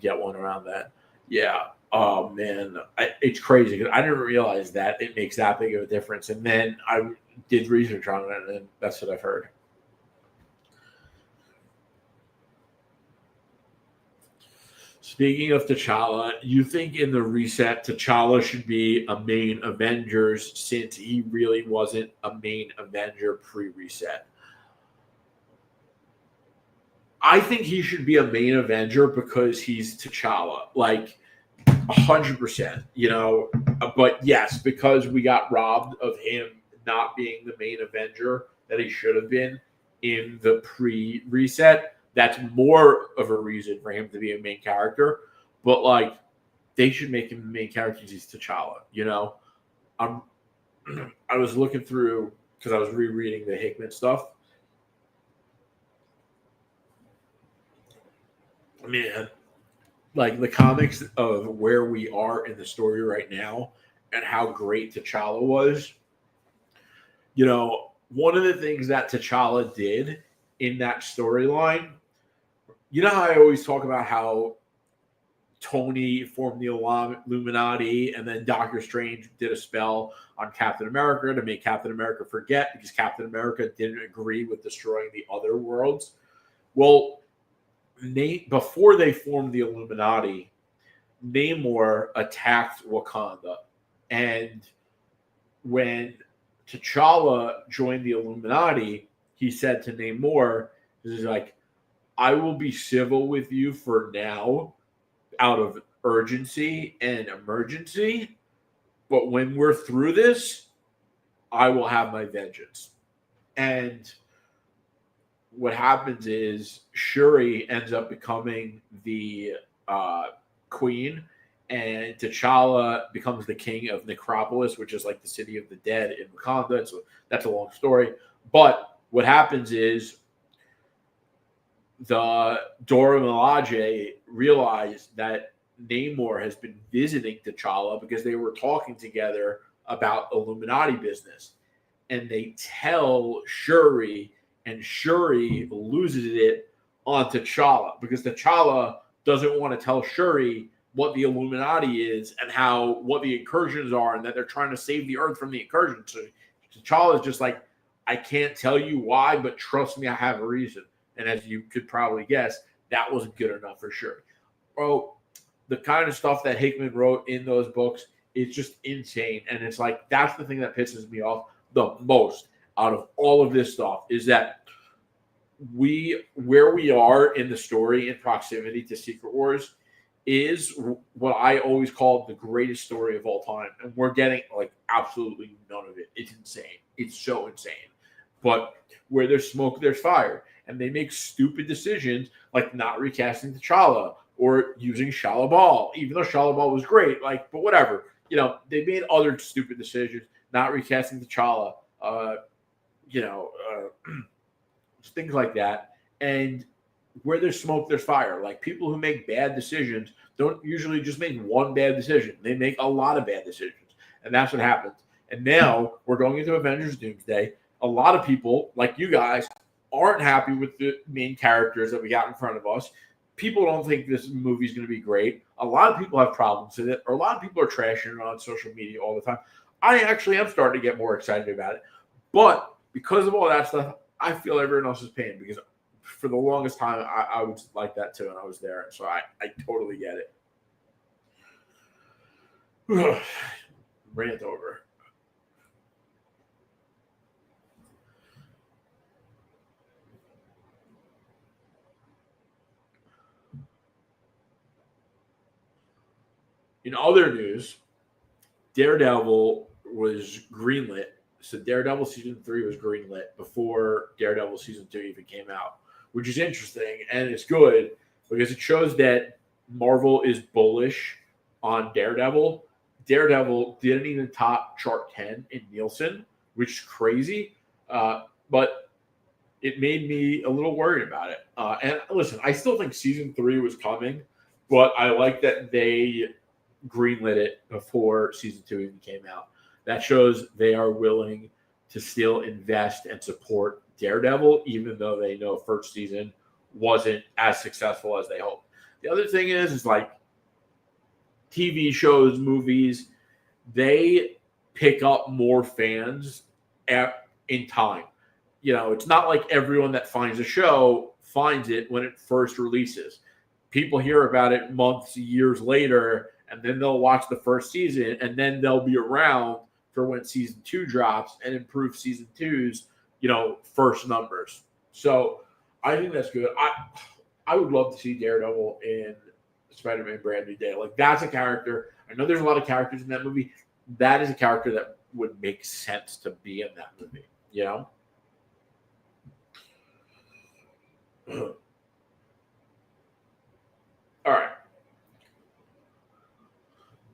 get one around that. Yeah. Oh, man. It's crazy because I didn't realize that it makes that big of a difference. And then I did research on it, and that's what I've heard. Speaking of T'Challa, you think in the reset, T'Challa should be a main Avengers since he really wasn't a main Avenger pre-reset? I think he should be a main Avenger because he's T'Challa, like 100%, But yes, because we got robbed of him not being the main Avenger that he should have been in the pre-reset. That's more of a reason for him to be a main character. But, like, they should make him the main character because he's T'Challa, I was looking through, because I was rereading the Hickman stuff. Man, like, the comics of where we are in the story right now and how great T'Challa was, one of the things that T'Challa did in that storyline, how I always talk about how Tony formed the Illuminati and then Doctor Strange did a spell on Captain America to make Captain America forget because Captain America didn't agree with destroying the other worlds. Well, before they formed the Illuminati, Namor attacked Wakanda. And when T'Challa joined the Illuminati, he said to Namor, he's like, I will be civil with you for now out of urgency and emergency, but when we're through this, I will have my vengeance. And what happens is Shuri ends up becoming the queen, and T'Challa becomes the king of Necropolis, which is like the city of the dead in Wakanda. So that's a long story. But what happens is the Dora Milaje realized that Namor has been visiting T'Challa because they were talking together about Illuminati business. And they tell Shuri, and Shuri loses it on T'Challa because T'Challa doesn't want to tell Shuri what the Illuminati is and what the incursions are and that they're trying to save the Earth from the incursions. So T'Challa is just like, I can't tell you why, but trust me, I have a reason. And as you could probably guess, that wasn't good enough for sure. Bro, the kind of stuff that Hickman wrote in those books is just insane. And it's like, that's the thing that pisses me off the most out of all of this stuff is that where we are in the story in proximity to Secret Wars is what I always call the greatest story of all time. And we're getting like absolutely none of it. It's insane. It's so insane. But where there's smoke, there's fire. And they make stupid decisions like not recasting T'Challa or using Shalabal, even though Shalabal was great. But whatever. They made other stupid decisions, not recasting T'Challa, you know, things like that. And where there's smoke, there's fire. Like people who make bad decisions don't usually just make one bad decision. They make a lot of bad decisions. And that's what happens. And now we're going into Avengers Doomsday. A lot of people, like you guys, aren't happy with the main characters that we got in front of us. People don't think this movie is going to be great. A lot of people have problems with it, or a lot of people are trashing it on social media all the time. I actually am starting to get more excited about it. But because of all that stuff, I feel everyone else is paying because for the longest time, I was like that too, and I was there. So I totally get it. Rant over. In other news, Daredevil was greenlit. So Daredevil season 3 was greenlit before Daredevil season 2 even came out, which is interesting and it's good because it shows that Marvel is bullish on Daredevil. Daredevil didn't even top chart 10 in Nielsen, which is crazy. But it made me a little worried about it. And listen, I still think season 3 was coming, but I like that they greenlit it before season 2 even came out. That shows they are willing to still invest and support Daredevil, even though they know first season wasn't as successful as they hoped. The other thing is like TV shows, movies, they pick up more fans in time. You know, it's not like everyone that finds a show finds it when it first releases. People hear about it months, years later, and then they'll watch the first season, and then they'll be around for when season 2 drops and improve season 2's, first numbers. So I think that's good. I would love to see Daredevil in Spider-Man Brand New Day. Like that's a character. I know there's a lot of characters in that movie. That is a character that would make sense to be in that movie. All right.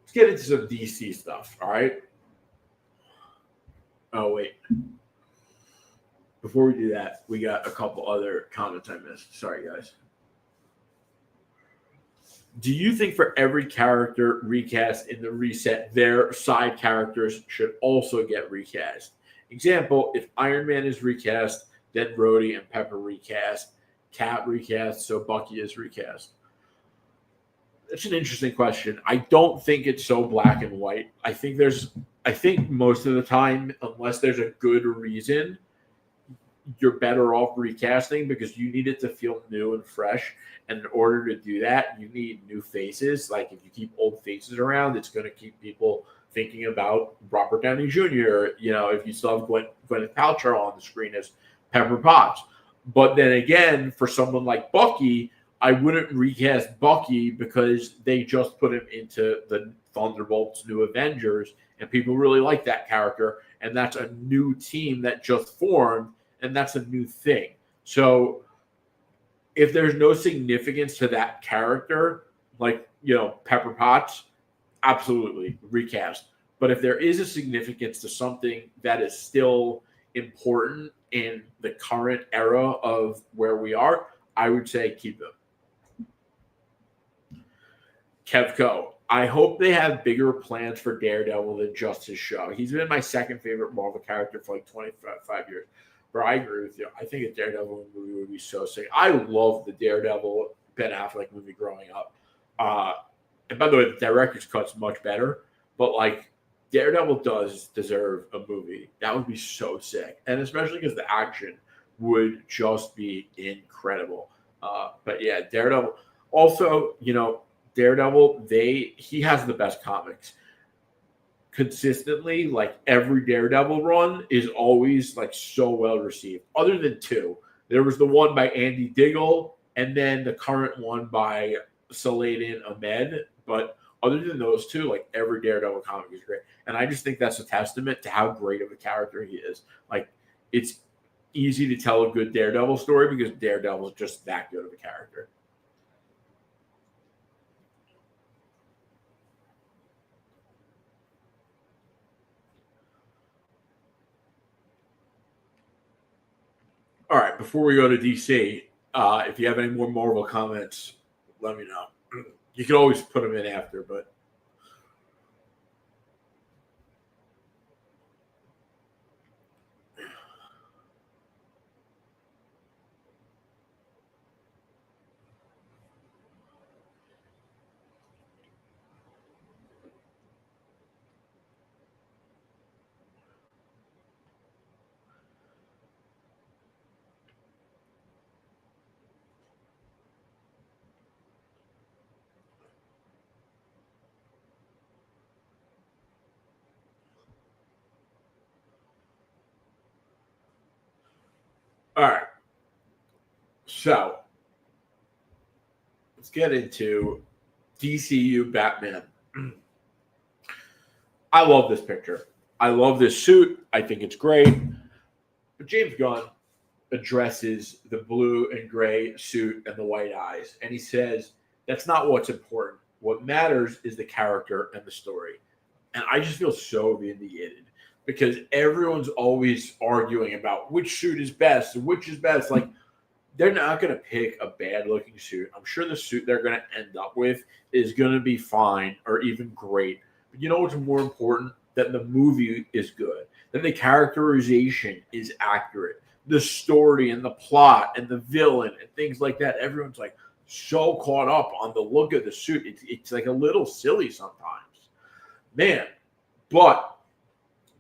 Let's get into some DC stuff. All right. Oh wait. Before we do that, we got a couple other comments I missed. Sorry, guys. Do you think for every character recast in the reset, their side characters should also get recast? Example, if Iron Man is recast, then Rhodey and Pepper recast, Cap recast, so Bucky is recast. That's an interesting question. I don't think it's so black and white. I think most of the time, unless there's a good reason, you're better off recasting because you need it to feel new and fresh. And in order to do that, you need new faces. Like if you keep old faces around, it's going to keep people thinking about Robert Downey Jr. If you still have Gwyneth Paltrow on the screen as Pepper Potts. But then again, for someone like Bucky, I wouldn't recast Bucky because they just put him into the Thunderbolts New Avengers, and people really like that character. And that's a new team that just formed, and that's a new thing. So if there's no significance to that character, like, Pepper Potts, absolutely recast. But if there is a significance to something that is still important in the current era of where we are, I would say keep them. Kevco, I hope they have bigger plans for Daredevil than just his show. He's been my second favorite Marvel character for like 25 years. But I agree with you. I think a Daredevil movie would be so sick. I love the Daredevil Ben Affleck movie growing up. And by the way, the director's cut's much better. But like Daredevil does deserve a movie. That would be so sick. And especially because the action would just be incredible. But yeah, Daredevil. Also, Daredevil, he has the best comics. Consistently, like every Daredevil run is always like so well received. Other than 2, there was the one by Andy Diggle, and then the current one by Saladin Ahmed. But other than those 2, like every Daredevil comic is great, and I just think that's a testament to how great of a character he is. Like it's easy to tell a good Daredevil story because Daredevil is just that good of a character. All right, before we go to DC, if you have any more Marvel comments, let me know. You can always put them in after, but all right. So let's get into DCU Batman. I love this picture. I love this suit. I think it's great. But James Gunn addresses the blue and gray suit and the white eyes. And he says, that's not what's important. What matters is the character and the story. And I just feel so vindicated because everyone's always arguing about which suit is best and which is best. Like, they're not going to pick a bad looking suit. I'm sure the suit they're going to end up with is going to be fine or even great. But you know what's more important? That the movie is good, that the characterization is accurate, the story and the plot and the villain and things like that. Everyone's like so caught up on the look of the suit. It's like a little silly sometimes, man. But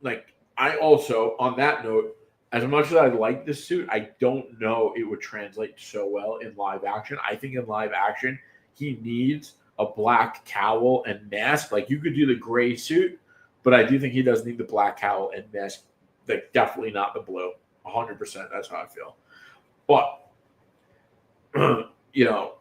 like, I also, on that note, as much as I like this suit, I don't know it would translate so well in live action. I think in live action, he needs a black cowl and mask. Like, you could do the gray suit, but I do think he does need the black cowl and mask. Like, definitely not the blue. 100%. That's how I feel. But, you know,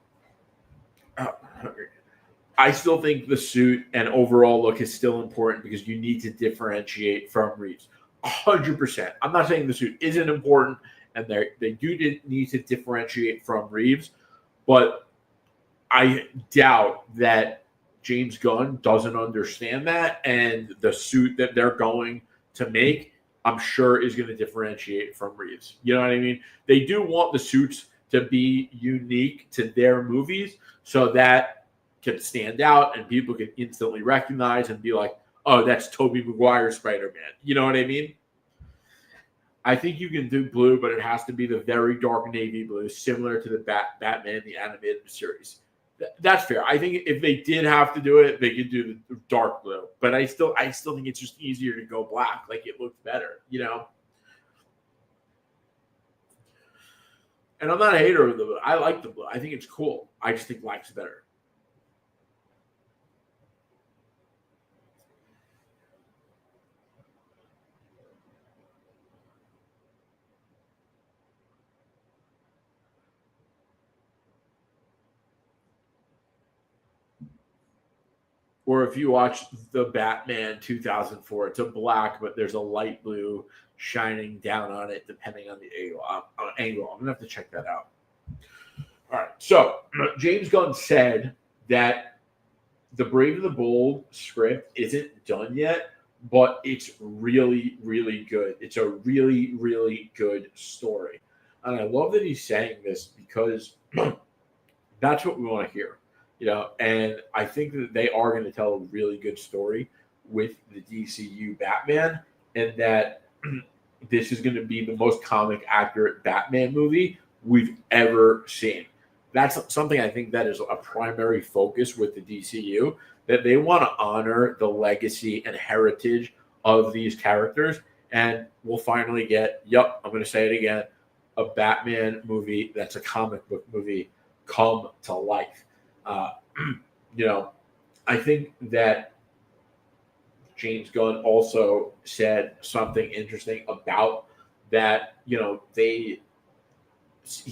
I still think the suit and overall look is still important because you need to differentiate from Reeves. 100%. I'm not saying the suit isn't important, and they do need to differentiate from Reeves, but I doubt that James Gunn doesn't understand that, and the suit that they're going to make, I'm sure, is going to differentiate from Reeves. You know what I mean? They do want the suits to be unique to their movies so that can stand out and people can instantly recognize and be like, oh, that's Tobey Maguire's Spider-Man. You know what I mean? I think you can do blue, but it has to be the very dark navy blue, similar to the Batman, the animated series. That's fair. I think if they did have to do it, they could do the dark blue. But I still think it's just easier to go black. Like, it looks better, you know? And I'm not a hater of the blue. I like the blue. I think it's cool. I just think black's better. Or if you watch the Batman 2004, it's a black, but there's a light blue shining down on it, depending on the angle. I'm gonna have to check that out. All right. So James Gunn said that the Brave and the Bold script isn't done yet, but it's really, really good. It's a really, really good story, and I love that he's saying this because that's what we want to hear. You know, and I think that they are going to tell a really good story with the DCU Batman, and that this is going to be the most comic accurate Batman movie we've ever seen. That's something I think that is a primary focus with the DCU, that they want to honor the legacy and heritage of these characters. And we'll finally get, yep, I'm going to say it again, a Batman movie that's a comic book movie come to life. You know, I think that James Gunn also said something interesting about that. You know, he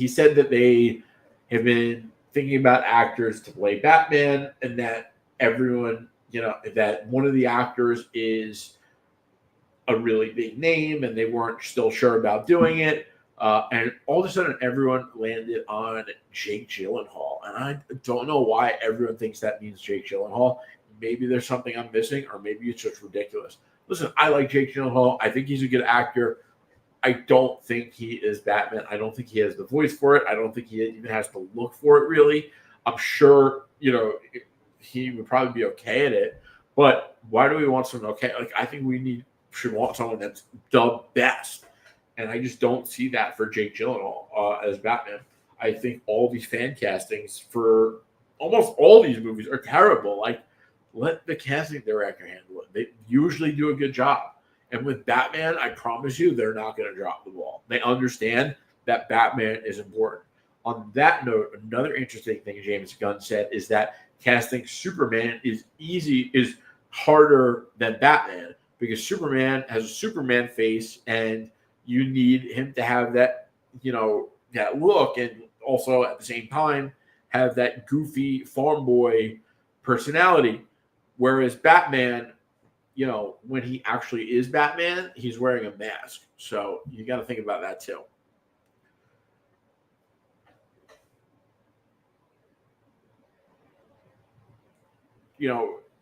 said that they have been thinking about actors to play Batman, and that everyone, you know, that one of the actors is a really big name, and they weren't still sure about doing it. And all of a sudden, everyone landed on Jake Gyllenhaal. And I don't know why everyone thinks that means Jake Gyllenhaal. Maybe there's something I'm missing, or maybe it's just ridiculous. Listen, I like Jake Gyllenhaal. I think he's a good actor. I don't think he is Batman. I don't think he has the voice for it. I don't think he even has to look for it, really. I'm sure, he would probably be okay at it. But why do we want someone okay? Like, I think should want someone that's the best. And I just don't see that for Jake Gyllenhaal as Batman. I think all these fan castings for almost all these movies are terrible. Like, let the casting director handle it. They usually do a good job. And with Batman, I promise you, they're not going to drop the ball. They understand that Batman is important. On that note, another interesting thing James Gunn said is that casting Superman is harder than Batman because Superman has a Superman face and you need him to have that, that look and also at the same time have that goofy farm boy personality. Whereas Batman, when he actually is Batman, he's wearing a mask. So you got to think about that too.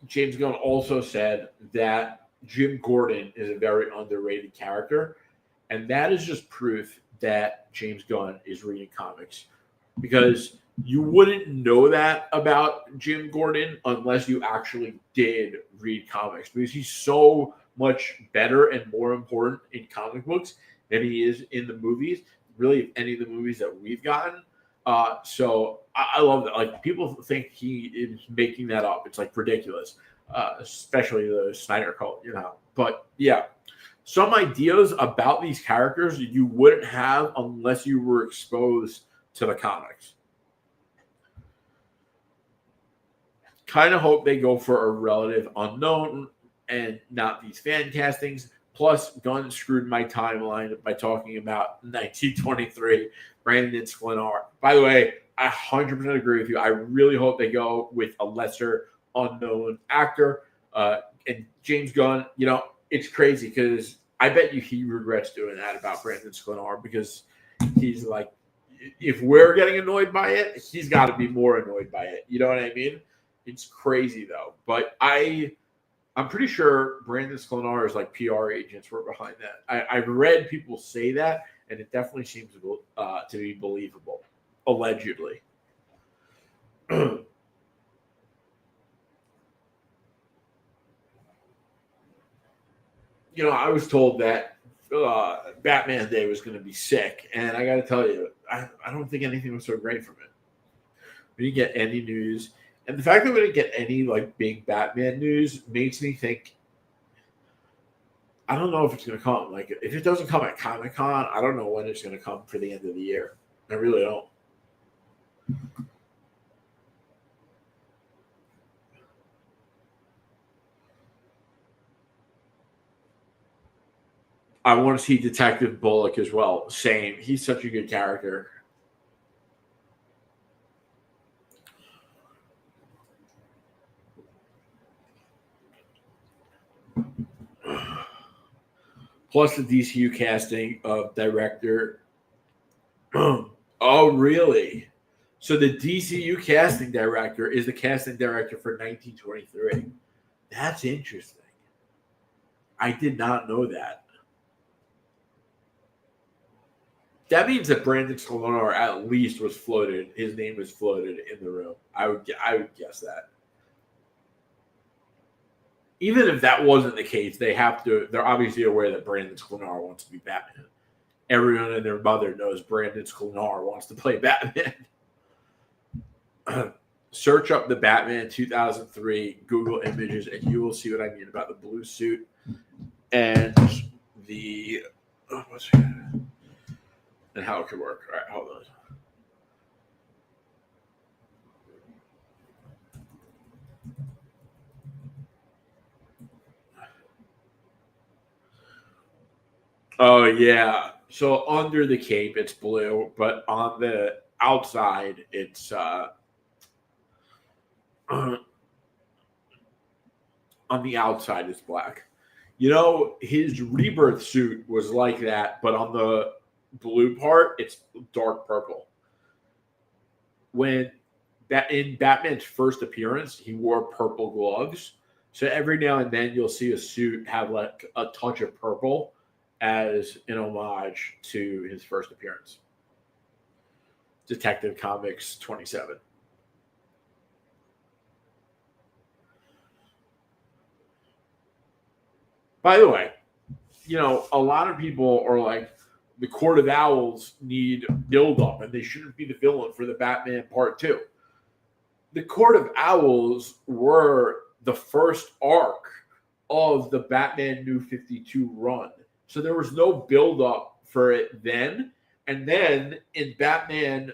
James Gunn also said that Jim Gordon is a very underrated character. And that is just proof that James Gunn is reading comics. Because you wouldn't know that about Jim Gordon unless you actually did read comics. Because he's so much better and more important in comic books than he is in the movies. Really, any of the movies that we've gotten. So I love that. Like, people think he is making that up. It's like ridiculous, especially the Snyder cult, But yeah, some ideas about these characters you wouldn't have unless you were exposed to the comics. Kind of hope they go for a relative unknown and not these fan castings. Plus, Gunn screwed my timeline by talking about 1923 Brandon Sklenar. By the way, I 100% agree with you. I really hope they go with a lesser unknown actor. And James Gunn, it's crazy because I bet you he regrets doing that about Brandon Sklenar because he's like, if we're getting annoyed by it, he's got to be more annoyed by it. You know what I mean? It's crazy though. But I'm pretty sure Brandon Sklenar is like PR agents were behind that. I've read people say that, and it definitely seems to be believable, allegedly. I was told that Batman Day was going to be sick, and I got to tell you, I don't think anything was so great from it. We didn't get any news, and the fact that we didn't get any like big Batman news makes me think. I don't know if it's going to come. Like, if it doesn't come at Comic-Con, I don't know when it's going to come for the end of the year. I really don't. I want to see Detective Bullock as well. Same. He's such a good character. Plus the DCU casting of director. Oh, really? So the DCU casting director is the casting director for 1923. That's interesting. I did not know that. That means that Brandon Sklenar at least was floated. His name was floated in the room. I would guess that. Even if that wasn't the case, they're obviously aware that Brandon Sklenar wants to be Batman. Everyone and their mother knows Brandon Sklenar wants to play Batman. Search up the Batman 2003 Google images, and you will see what I mean about the blue suit and the and how it could work. All right, hold on. Oh yeah. So under the cape it's blue, but on the outside it's on the outside it's black. His rebirth suit was like that, but on the blue part it's dark purple. When in Batman's first appearance, he wore purple gloves. So every now and then you'll see a suit have like a touch of purple as an homage to his first appearance. Detective Comics 27. By the way, a lot of people are like, the Court of Owls need build up and they shouldn't be the villain for the Batman Part 2. The Court of Owls were the first arc of the Batman New 52 run. So there was no build up for it then. And then in Batman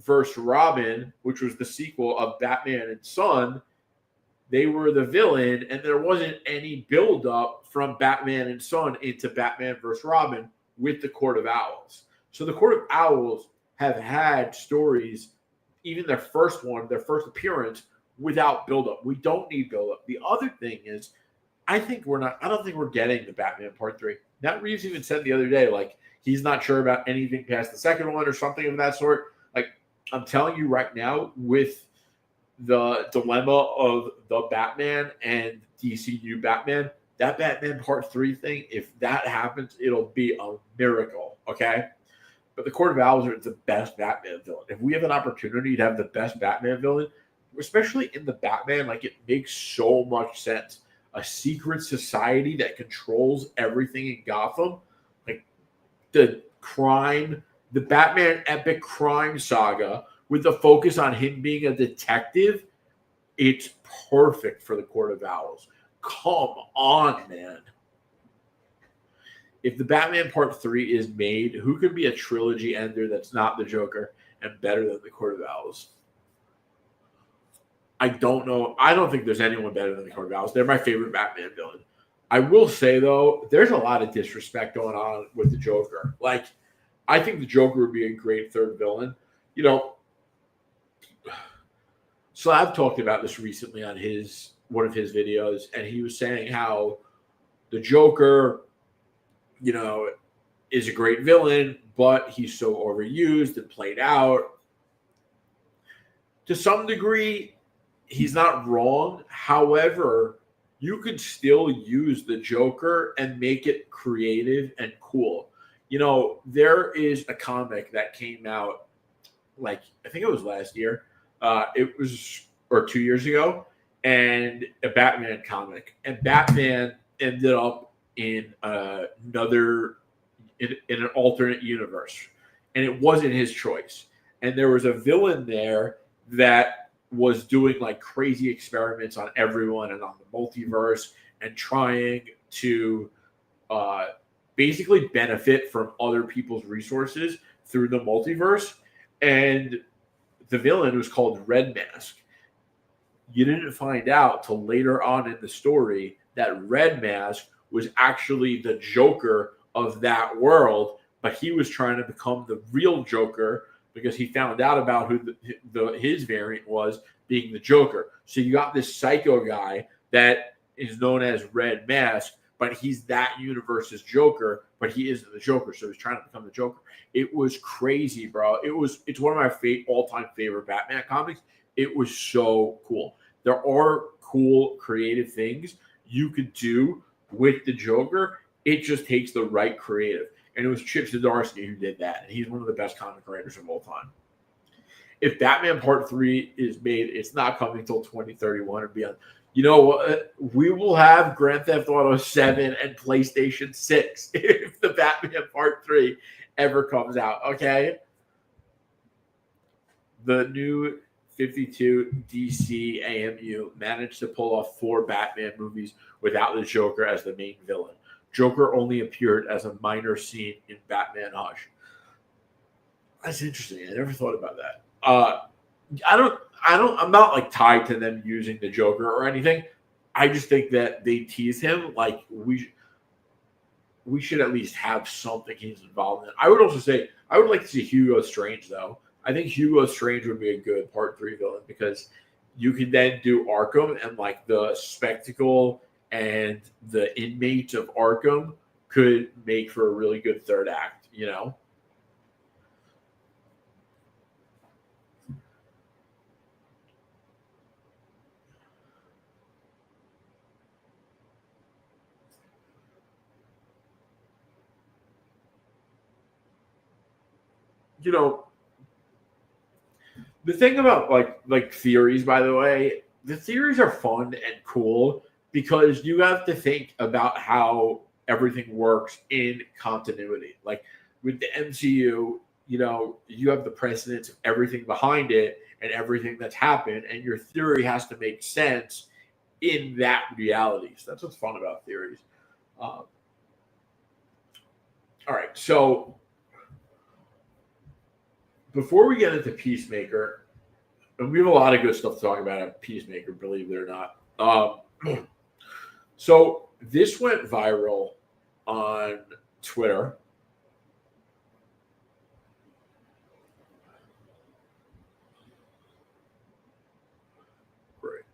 vs. Robin, which was the sequel of Batman and Son, they were the villain, and there wasn't any build up from Batman and Son into Batman vs. Robin with the Court of Owls. So the Court of Owls have had stories, even their first appearance, without build up. We don't need build up. The other thing is, I don't think we're getting the Batman Part 3. Matt Reeves even said the other day, like, he's not sure about anything past the second one or something of that sort. Like, I'm telling you right now, with the dilemma of the Batman and DCU Batman, that Batman Part 3 thing, if that happens, it'll be a miracle, okay? But the Court of Owls are the best Batman villain. If we have an opportunity to have the best Batman villain, especially in the Batman, like, it makes so much sense. A secret society that controls everything in Gotham, like the Batman epic crime saga with the focus on him being a detective, it's perfect for the Court of Owls. Come on, man. If the Batman Part 3 is made, who could be a trilogy ender that's not the Joker and better than the Court of Owls? I don't know. I don't think there's anyone better than the Court of Owls. They're my favorite Batman villain. I will say, though, there's a lot of disrespect going on with the Joker. Like, I think the Joker would be a great third villain. Slav talked about this recently on one of his videos, and he was saying how the Joker, is a great villain, but he's so overused and played out. To some degree, he's not wrong. However, you could still use the Joker and make it creative and cool. There is a comic that came out, like, I think it was last year. Or 2 years ago, and a Batman comic. And Batman ended up in in an alternate universe. And it wasn't his choice. And there was a villain there that was doing like crazy experiments on everyone and on the multiverse and trying to basically benefit from other people's resources through the multiverse. And the villain was called Red Mask. You didn't find out till later on in the story that Red Mask was actually the Joker of that world, but he was trying to become the real Joker because he found out about who his variant was, being the Joker. So you got this psycho guy that is known as Red Mask, but he's that universe's Joker, but he isn't the Joker, so he's trying to become the Joker. It was crazy, bro. It's one of my all-time favorite Batman comics. It was so cool. There are cool, creative things you could do with the Joker. It just takes the right creative. And it was Chip Zdarsky who did that, and he's one of the best comic writers of all time. If Batman Part 3 is made, it's not coming until 2031 or beyond. You know what? We will have Grand Theft Auto 7 and PlayStation 6 if the Batman Part 3 ever comes out, okay? The new 52 DC AMU managed to pull off 4 Batman movies without the Joker as the main villain. Joker only appeared as a minor scene in Batman Hush. That's interesting. I never thought about that. I'm not like tied to them using the Joker or anything. I just think that they tease him like we should at least have something he's involved in. I would also say I would like to see Hugo Strange though. I think Hugo Strange would be a good Part 3 villain because you can then do Arkham and like the spectacle and the inmates of Arkham could make for a really good third act, you know? you know, the thing about like theories, by the way, the theories are fun and cool because you have to think about how everything works in continuity. Like with the MCU, you know, you have the precedence of everything behind it and everything that's happened, and your theory has to make sense in that reality. So that's what's fun about theories. All right, so before we get into Peacemaker, and we have a lot of good stuff to talk about at Peacemaker, believe it or not. So this went viral on Twitter. Great.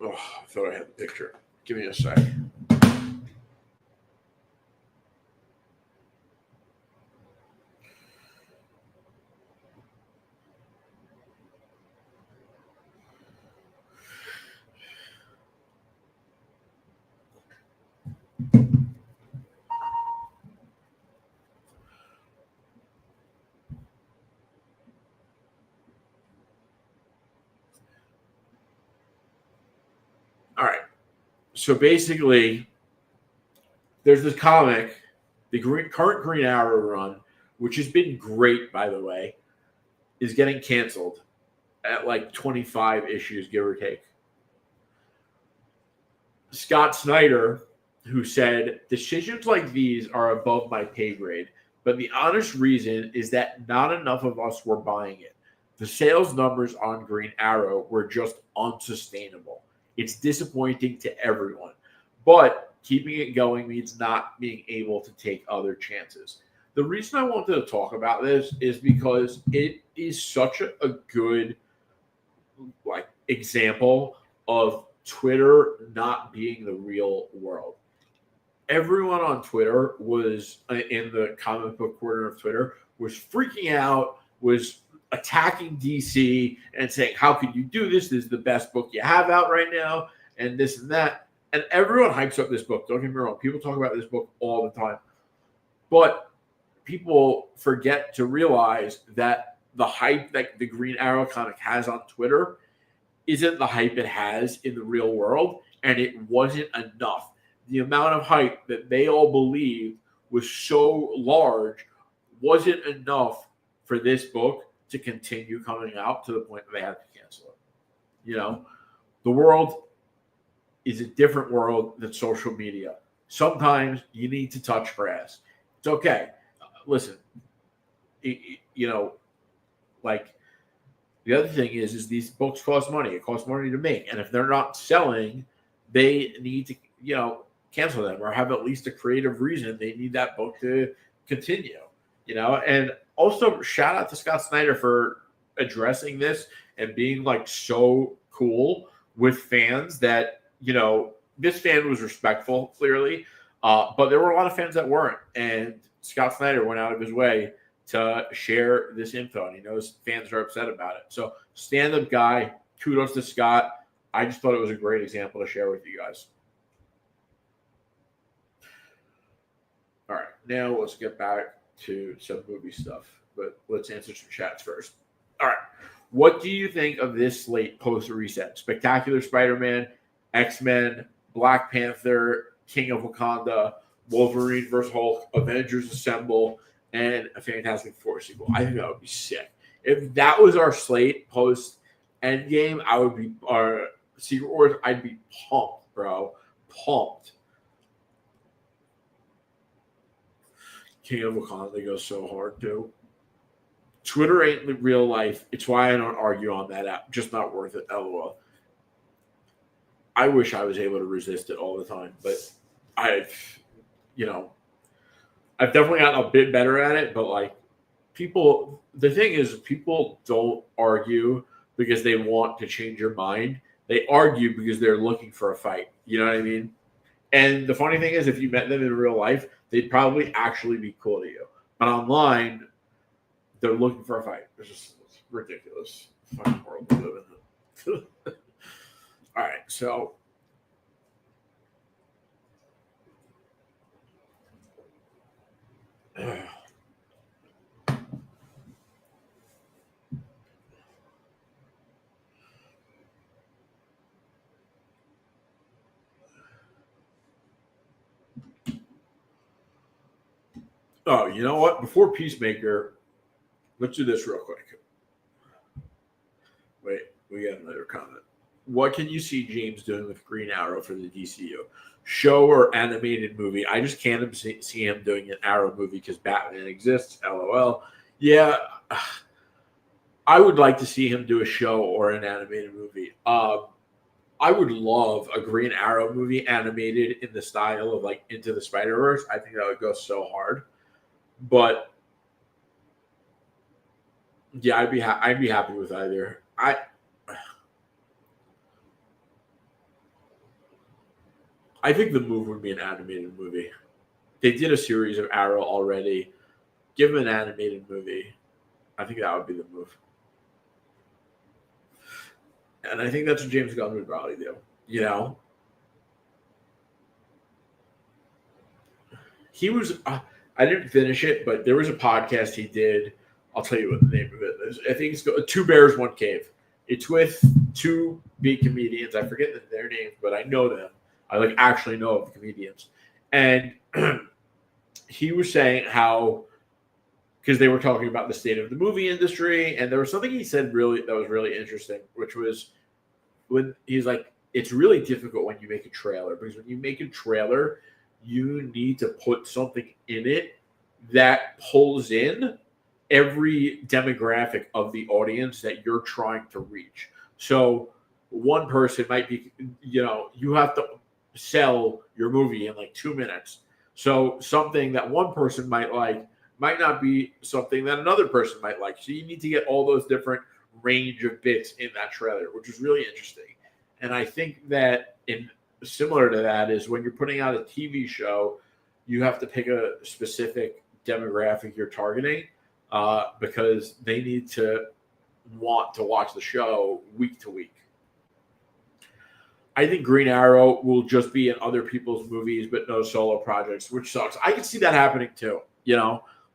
Oh, I thought I had the picture. Give me a sec. All right. So basically, there's this comic, the current Green Arrow run, which has been great, by the way, is getting canceled at like 25 issues, give or take. Scott Snyder, who said, decisions like these are above my pay grade, but the honest reason is that not enough of us were buying it. The sales numbers on Green Arrow were just unsustainable. It's disappointing to everyone, but keeping it going means not being able to take other chances. The reason I wanted to talk about this is because it is such a good like example of Twitter not being the real world. Everyone on Twitter was in the comic book corner of Twitter was freaking out, was attacking DC and saying, "How could you do this? This is the best book you have out right now," and this and that. And everyone hypes up this book. Don't get me wrong; people talk about this book all the time, but people forget to realize that the hype that the Green Arrow comic has on Twitter isn't the hype it has in the real world, and it wasn't enough. The amount of hype that they all believed was so large wasn't enough for this book to continue coming out to the point that they had to cancel it. You know, the world is a different world than social media. Sometimes you need to touch grass. It's okay. Listen, you know, like the other thing is these books cost money. It costs money to make, and if they're not selling, they need to, you know, cancel them or have at least a creative reason they need that book to continue. You know, and also shout out to Scott Snyder for addressing this and being like so cool with fans that, you know, this fan was respectful clearly, but there were a lot of fans that weren't, and Scott Snyder went out of his way to share this info, and he knows fans are upset about it. So stand-up guy, kudos to Scott. I just thought it was a great example to share with you guys. All right, now let's get back to some movie stuff, but let's answer some chats first. All right, what do you think of this slate post-reset? Spectacular Spider-Man, X-Men, Black Panther, King of Wakanda, Wolverine vs. Hulk, Avengers Assemble, and a Fantastic Four sequel. I think that would be sick. If that was our slate post Endgame, I would be our Secret Wars. I'd be pumped, bro. Pumped. King of Wakanda goes so hard too. Twitter ain't real life. It's why I don't argue on that app. Just not worth it. LOL. I wish I was able to resist it all the time, but I've definitely gotten a bit better at it, but like the thing is, people don't argue because they want to change your mind. They argue because they're looking for a fight. You know what I mean? And the funny thing is, if you met them in real life, they'd probably actually be cool to you. But online, they're looking for a fight. It's ridiculous. Fucking world we live in. All right, so Oh, you know what? Before Peacemaker, let's do this real quick. Wait, we got another comment. What can you see James doing with Green Arrow for the DCU? Show or animated movie? I just can't see him doing an Arrow movie because Batman exists. LOL. Yeah, I would like to see him do a show or an animated movie. I would love a Green Arrow movie animated in the style of like Into the Spider-Verse. I think that would go so hard. But yeah, I'd be happy with either. I think the move would be an animated movie. They did a series of Arrow already. Give them an animated movie. I think that would be the move. And I think that's what James Gunn would probably do. You know, he was. I didn't finish it, but there was a podcast he did. I'll tell you what the name of it is. I think it's Two Bears, One Cave. It's with two big comedians. I forget their names, but I know them. I like actually know of the comedians. And he was saying how, because they were talking about the state of the movie industry, and there was something he said really that was really interesting, which was when he's like, it's really difficult when you make a trailer, because when you make a trailer, you need to put something in it that pulls in every demographic of the audience that you're trying to reach. So one person might be, you have to sell your movie in like 2 minutes. So something that one person might like might not be something that another person might like. So you need to get all those different range of bits in that trailer, which is really interesting. And I think that similar to that is when you're putting out a TV show, you have to pick a specific demographic you're targeting because they need to want to watch the show week to week. I think Green Arrow will just be in other people's movies, but no solo projects, which sucks. I can see that happening too.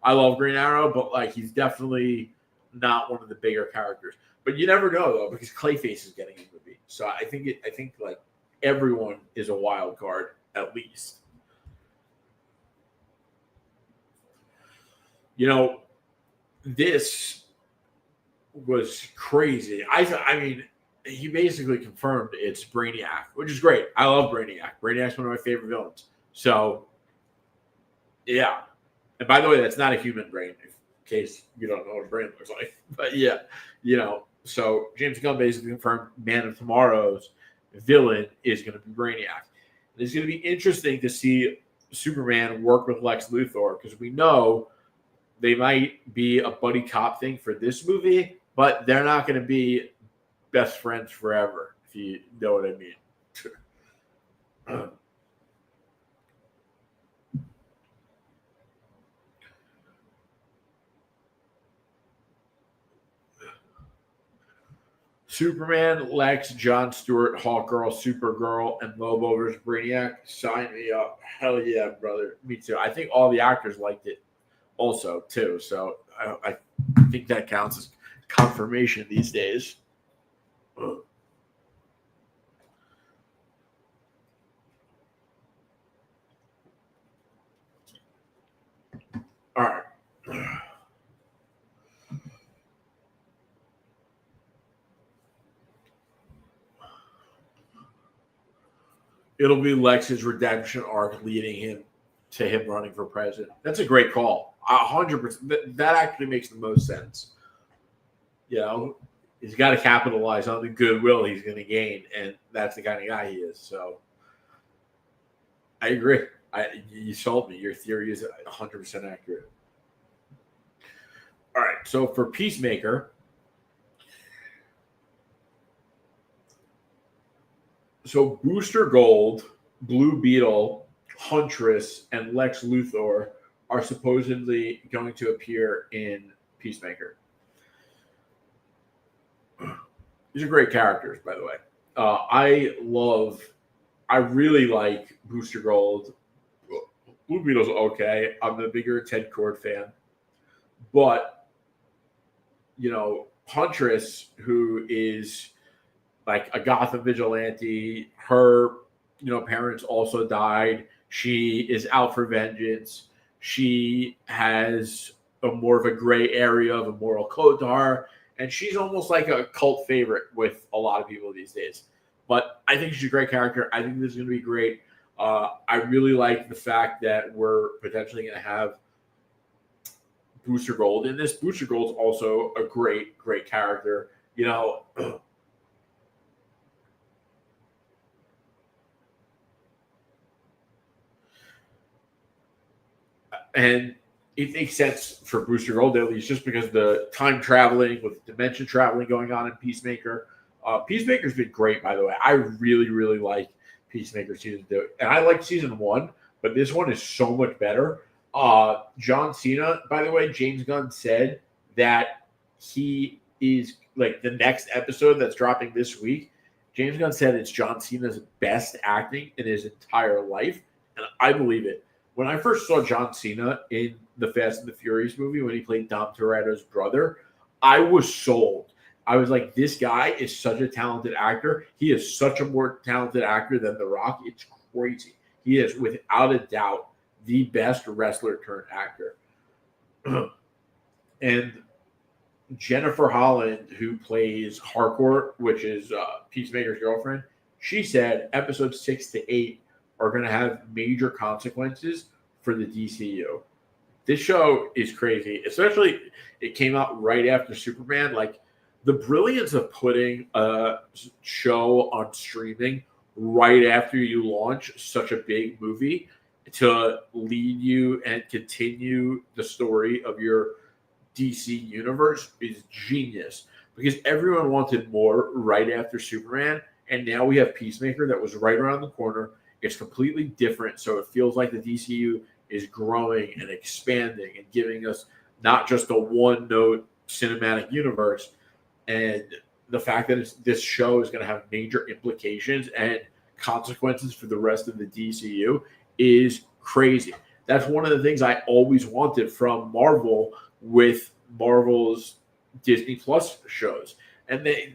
I love Green Arrow, but like he's definitely not one of the bigger characters. But you never know though, because Clayface is getting a movie. So I think like everyone is a wild card at least. This was crazy. I mean, he basically confirmed it's Brainiac, which is great. I love Brainiac. Brainiac's one of my favorite villains. So, yeah. And by the way, that's not a human brain, in case you don't know what a brain looks like. But yeah, so James Gunn basically confirmed Man of Tomorrow's villain is going to be Brainiac. And it's going to be interesting to see Superman work with Lex Luthor, because we know they might be a buddy cop thing for this movie, but they're not going to be best friends forever, if you know what I mean. Superman, Lex, John Stewart, Hawkgirl, Supergirl, and Lobo versus Brainiac. Sign me up. Hell yeah, brother. Me too. I think all the actors liked it also, too. So I think that counts as confirmation these days. All right. It'll be Lex's redemption arc leading him to him running for president. That's a great call. 100%. That actually makes the most sense. He's got to capitalize on the goodwill he's going to gain, and that's the kind of guy he is. So I agree. You sold me. Your theory is 100% accurate. All right. So for Peacemaker, so Booster Gold, Blue Beetle, Huntress, and Lex Luthor are supposedly going to appear in Peacemaker. These are great characters, by the way. I really like Booster Gold. Blue Beetle's okay. I'm the bigger Ted Kord fan. But, Huntress, who is like a Gotham vigilante, her, parents also died. She is out for vengeance. She has a more of a gray area of a moral code to her. And she's almost like a cult favorite with a lot of people these days. But I think she's a great character. I think this is going to be great. I really like the fact that we're potentially going to have Booster Gold in this. Booster Gold's also a great, great character. And it makes sense for Booster Gold at least, just because the time traveling with dimension traveling going on in Peacemaker. Peacemaker's been great, by the way. I really, really like Peacemaker season 2, and I like season 1, but this one is so much better. John Cena, by the way, James Gunn said that he is like the next episode that's dropping this week. James Gunn said it's John Cena's best acting in his entire life, and I believe it. When I first saw John Cena in the Fast and the Furious movie when he played Dom Toretto's brother, I was sold. I was like, this guy is such a talented actor. He is such a more talented actor than The Rock. It's crazy. He is, without a doubt, the best wrestler turned actor. And Jennifer Holland, who plays Harcourt, which is Peacemaker's girlfriend, she said episodes 6 to 8 are going to have major consequences for the DCU. This show is crazy, especially it came out right after Superman. Like, the brilliance of putting a show on streaming right after you launch such a big movie to lead you and continue the story of your DC universe is genius, because everyone wanted more right after Superman, and now we have Peacemaker that was right around the corner. It's completely different, so it feels like the DCU is growing and expanding and giving us not just a one-note cinematic universe. And the fact that this show is going to have major implications and consequences for the rest of the DCU is crazy. That's one of the things I always wanted from Marvel with Marvel's Disney Plus shows. And they,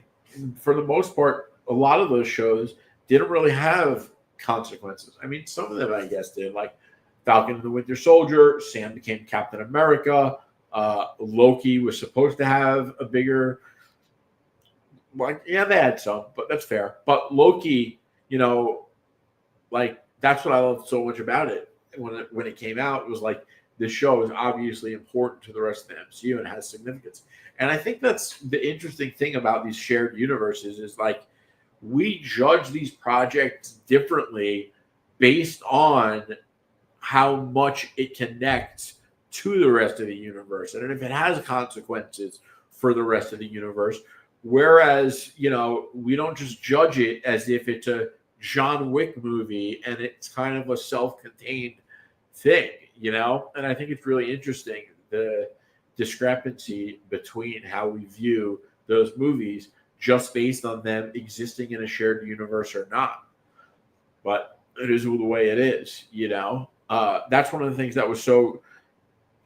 for the most part, a lot of those shows didn't really have consequences. I mean, some of them, I guess, did. Like Falcon and the Winter Soldier, Sam became Captain America. Loki was supposed to have a bigger... Like, yeah, they had some, but that's fair. But Loki, like, that's what I loved so much about it. When it came out, it was like, this show is obviously important to the rest of the MCU and has significance. And I think that's the interesting thing about these shared universes is, like, we judge these projects differently based on how much it connects to the rest of the universe and if it has consequences for the rest of the universe. Whereas, we don't just judge it as if it's a John Wick movie and it's kind of a self-contained thing, And I think it's really interesting, the discrepancy between how we view those movies just based on them existing in a shared universe or not. But it is the way it is, That's one of the things that was so,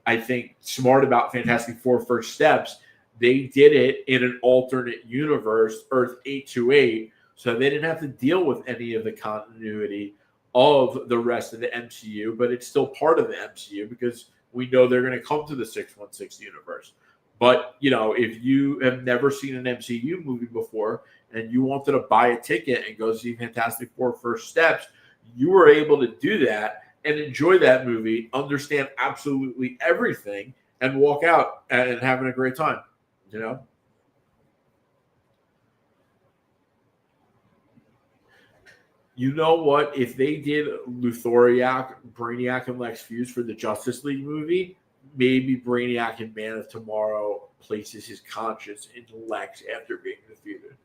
I think, smart about Fantastic Four First Steps. They did it in an alternate universe, Earth 828, so they didn't have to deal with any of the continuity of the rest of the MCU, but it's still part of the MCU because we know they're going to come to the 616 universe. But, if you have never seen an MCU movie before and you wanted to buy a ticket and go see Fantastic Four First Steps, you were able to do that and enjoy that movie, understand absolutely everything, and walk out and having a great time. You know what? If they did Luthoriak, Brainiac, and Lex Fuse for the Justice League movie, maybe Brainiac in Man of Tomorrow places his conscience into Lex after being defeated.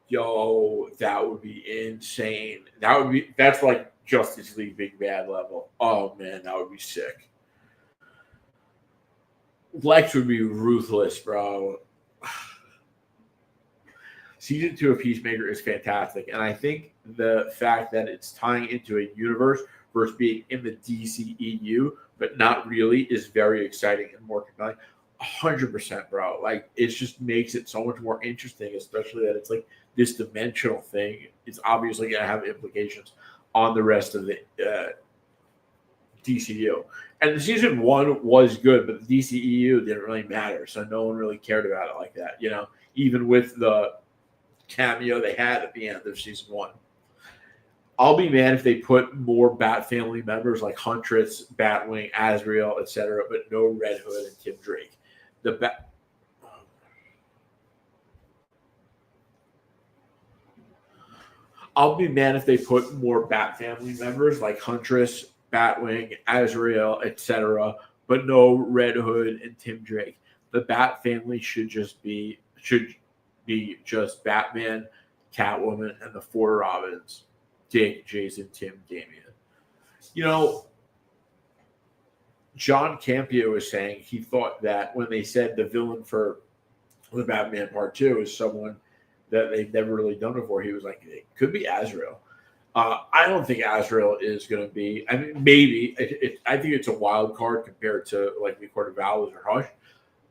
Yo, that would be insane. That's like Justice League Big Bad level. Oh man, that would be sick. Lex would be ruthless, bro. Season 2 of Peacemaker is fantastic, and I think the fact that it's tying into a universe versus being in the DCEU, but not really, is very exciting and more compelling. 100%, bro. Like, it just makes it so much more interesting, especially that it's like this dimensional thing. It's obviously going to have implications on the rest of the DCU. And the season 1 was good, but the DCEU didn't really matter, so no one really cared about it like that. Even with the cameo they had at the end of season 1. I'll be mad if they put more Bat family members like Huntress, Batwing, Azrael, etc., but no Red Hood and Tim Drake. I'll be mad if they put more Bat family members like Huntress, Batwing, Azrael, etc., but no Red Hood and Tim Drake. The Bat family should be just Batman, Catwoman, and the 4 Robins: Dick, Jason, Tim, Damian. John Campea was saying he thought that when they said the villain for the Batman Part 2 is someone that they've never really done before, he was like, it could be Azrael. I don't think Azrael is going to be. I mean, maybe. I think it's a wild card compared to like the Court of Owls or Hush.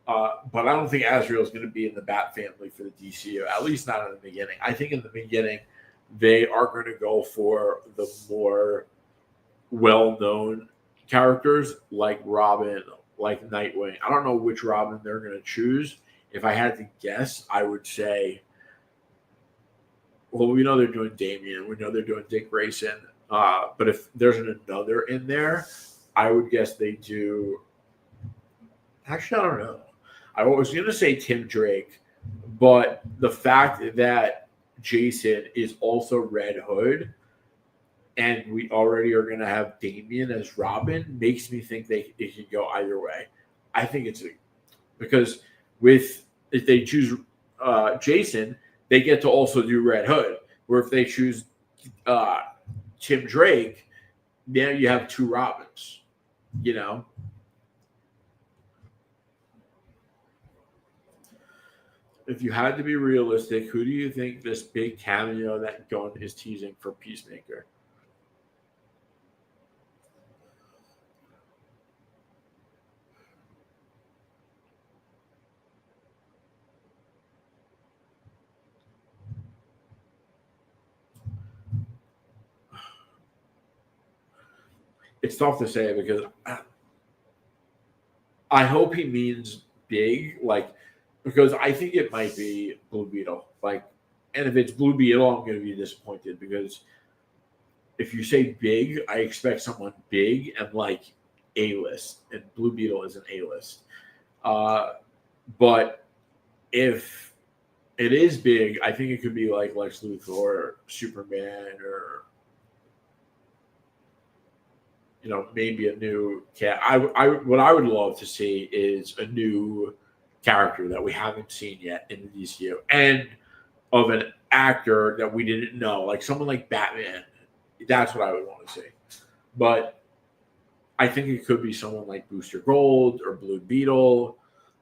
But I don't think Azrael is going to be in the Bat family for the DCU, at least not in the beginning. I think in the beginning they are going to go for the more well-known characters like Robin, like Nightwing. I don't know which Robin they're going to choose. If I had to guess, I would say, well, we know they're doing Damian. We know they're doing Dick Grayson. But if there's another in there, I would guess they do. Actually, I don't know. I was going to say Tim Drake, but the fact that Jason is also Red Hood and we already are going to have Damian as Robin makes me think it can go either way. I think because if they choose Jason, they get to also do Red Hood. Where if they choose Tim Drake, now you have 2 Robins. If you had to be realistic, who do you think this big cameo that Gunn is teasing for Peacemaker? It's tough to say because I hope he means big, because I think it might be Blue Beetle. And if it's Blue Beetle, I'm going to be disappointed because if you say big, I expect someone big and A-list, and Blue Beetle is an A-list. But if it is big, I think it could be like Lex Luthor or Superman or maybe a new cat. What I would love to see is a new character that we haven't seen yet in the DCU, and of an actor that we didn't know, like someone like Batman. That's what I would want to see. But I think it could be someone like Booster Gold or Blue Beetle,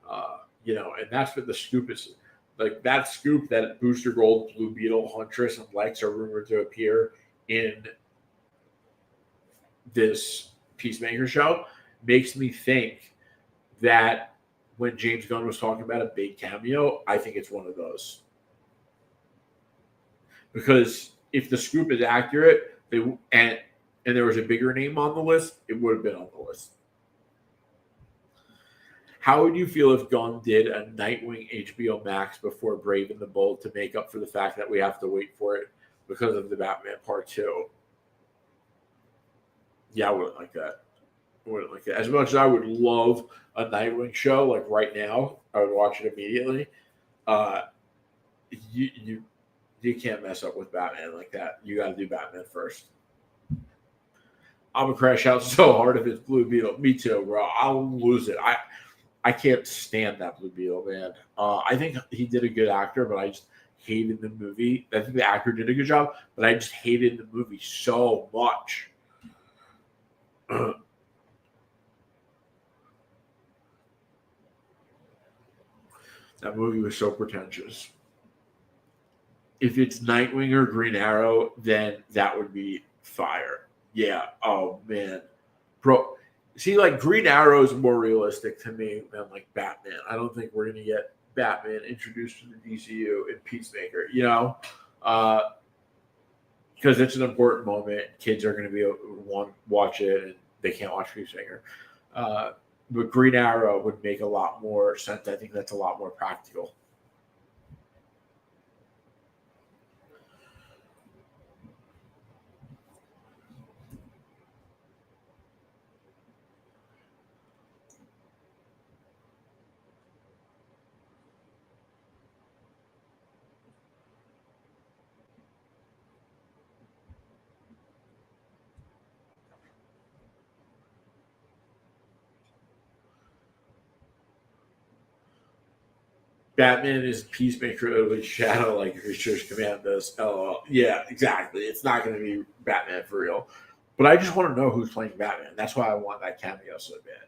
and that's what the scoop is. Like that scoop that Booster Gold, Blue Beetle, Huntress, and Lex are rumored to appear in this Peacemaker show makes me think that when James Gunn was talking about a big cameo, I think it's one of those. Because if the scoop is accurate, and there was a bigger name on the list, it would have been on the list. How would you feel if Gunn did a Nightwing HBO Max before Brave and the Bold to make up for the fact that we have to wait for it because of the Batman Part 2? Yeah, I wouldn't like that. As much as I would love a Nightwing show, like right now, I would watch it immediately. You can't mess up with Batman like that. You got to do Batman first. I'm gonna crash out so hard if it's Blue Beetle. Me too, bro. I'll lose it. I can't stand that Blue Beetle, man. I think he did a good actor, but I just hated the movie. I think the actor did a good job, but I just hated the movie so much. That movie was so pretentious. If it's Nightwing or Green Arrow, then that would be fire. Yeah. Oh man, bro. See, like Green Arrow is more realistic to me than like Batman. I don't think we're gonna get Batman introduced to the DCU in Peacemaker. Uh, because it's an important moment. Kids are going to be able to watch it, and they can't watch Peacemaker. Uh, but Green Arrow would make a lot more sense. I think that's a lot more practical. Batman is Peacemaker of his shadow, like Research Command does. LOL. Yeah, exactly. It's not going to be Batman for real. But I just want to know who's playing Batman. That's why I want that cameo so bad.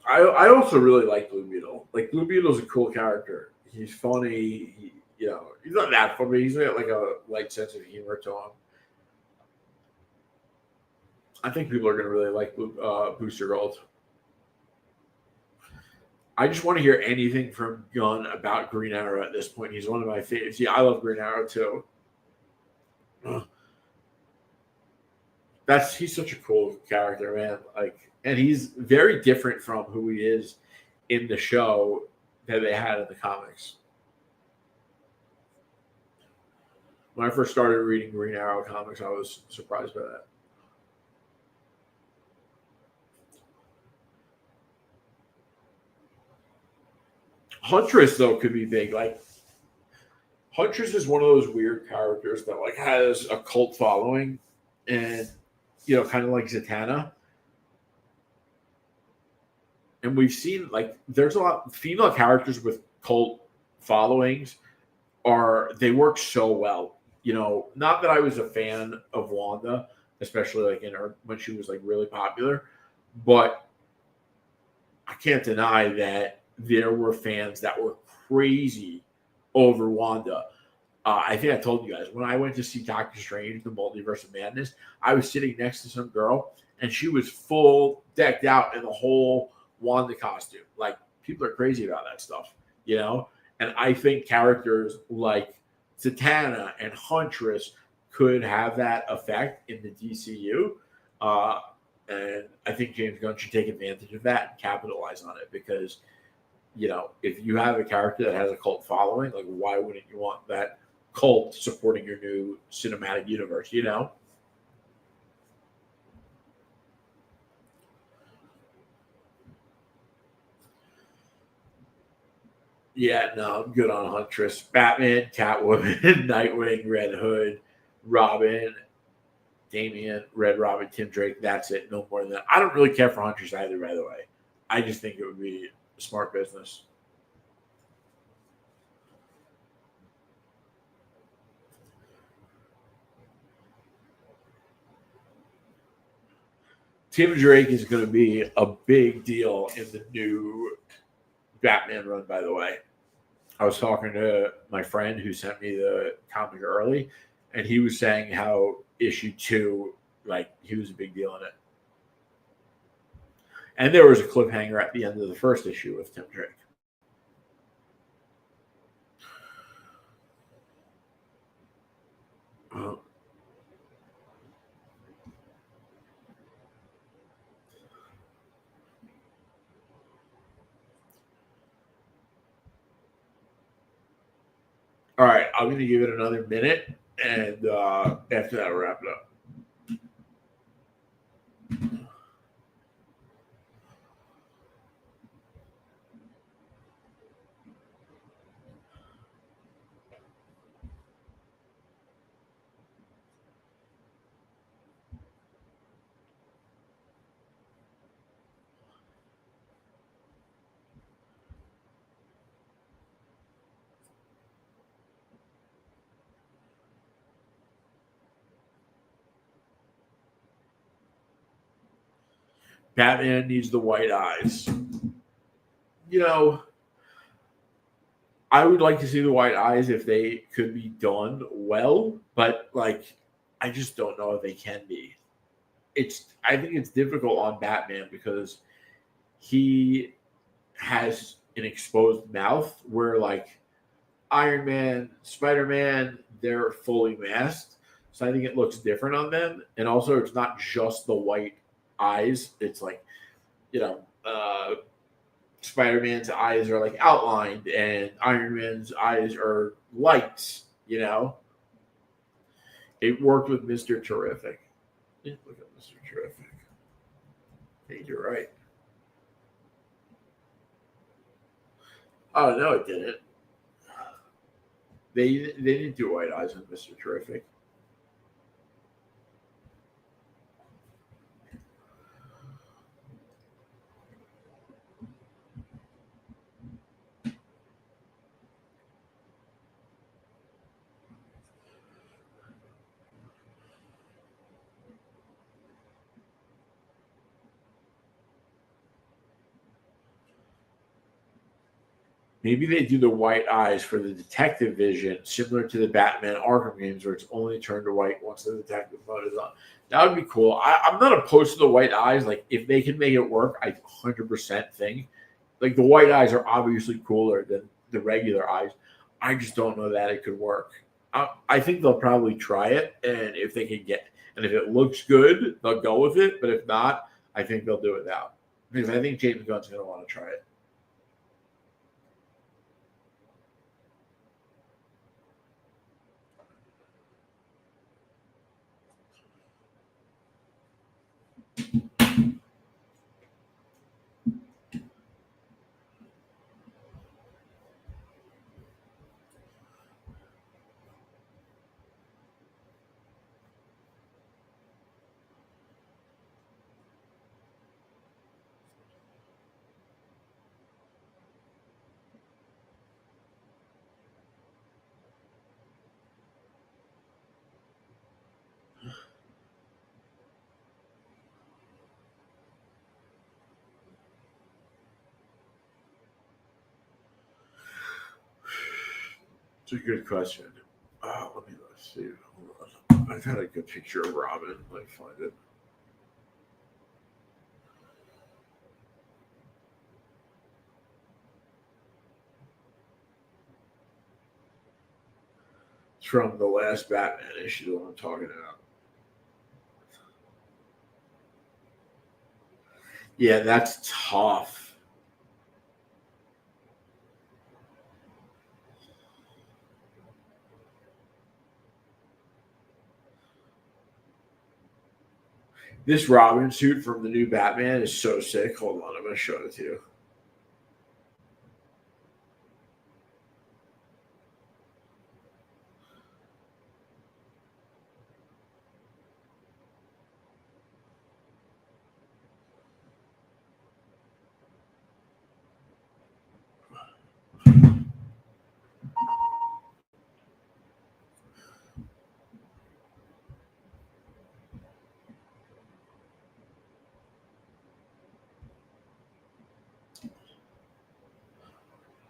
I also really like Blue Beetle. Like Blue Beetle's a cool character. He's funny. He's not that funny. He's got like a light sense of humor to him. I think people are going to really like Booster Gold. I just want to hear anything from Gunn about Green Arrow at this point. He's one of my favorites. Yeah, I love Green Arrow too. He's such a cool character, man. And he's very different from who he is in the show that they had in the comics. When I first started reading Green Arrow comics, I was surprised by that. Huntress though could be big. Like Huntress is one of those weird characters that like has a cult following, and kind of like Zatanna. And we've seen like there's a lot female characters with cult followings they work so well. Not that I was a fan of Wanda, especially like in her when she was like really popular, but I can't deny that there were fans that were crazy over Wanda. I think I told you guys when I went to see Doctor Strange, the Multiverse of Madness, I was sitting next to some girl and she was full decked out in the whole Wanda costume. Like people are crazy about that stuff. And I think characters like Zatanna and Huntress could have that effect in the DCU. Uh, and I think James Gunn should take advantage of that and capitalize on it because, if you have a character that has a cult following, like why wouldn't you want that cult supporting your new cinematic universe? Yeah, no, I'm good on Huntress. Batman, Catwoman, Nightwing, Red Hood, Robin, Damian, Red Robin, Tim Drake. That's it. No more than that. I don't really care for Huntress either, by the way. I just think it would be smart business. Tim Drake is going to be a big deal in the new Batman run, by the way. I was talking to my friend who sent me the comic early, and he was saying how issue 2, like, he was a big deal in it. And there was a cliffhanger at the end of the first issue with Tim Drake. Uh, all right, I'm going to give it another minute, and after that, we'll wrap it up. Batman needs the white eyes. You know, I would like to see the white eyes if they could be done well, but like, I just don't know if they can be. I think it's difficult on Batman because he has an exposed mouth where like Iron Man, Spider Man, they're fully masked. So I think it looks different on them. And also, it's not just the white eyes. It's like, you know, Spider Man's eyes are like outlined, and Iron Man's eyes are lights. You know, it worked with Mister Terrific. Yeah, look at Mister Terrific. Hey, you're right. Oh no, it didn't. They didn't do white eyes on Mister Terrific. Maybe they do the white eyes for the detective vision, similar to the Batman Arkham games, where it's only turned to white once the detective mode is on. That would be cool. I'm not opposed to the white eyes. Like, if they can make it work, I 100% think. Like, the white eyes are obviously cooler than the regular eyes. I just don't know that it could work. I think they'll probably try it, and if they can get, and if it looks good, they'll go with it. But if not, I think they'll do it without. Because I think James Gunn's going to want to try it. It's a good question. Let's see. Hold on. I've had a good picture of Robin. Let me find it. It's from the last Batman issue that I'm talking about. Yeah, that's tough. This Robin suit from the new Batman is so sick. Hold on, I'm going to show it to you.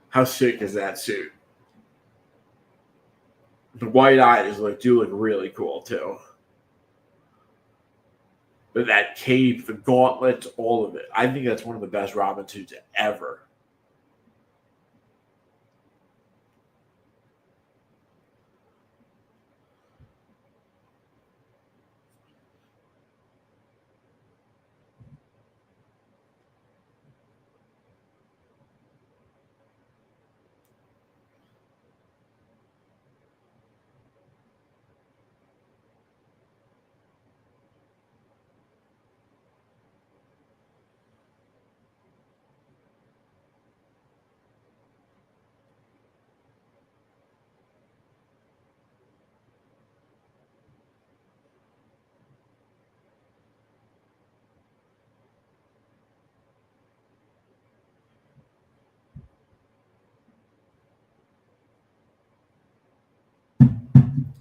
How sick is that suit? The white eyes do look really cool too. But that cape, the gauntlets, all of it. I think that's one of the best Robin suits ever.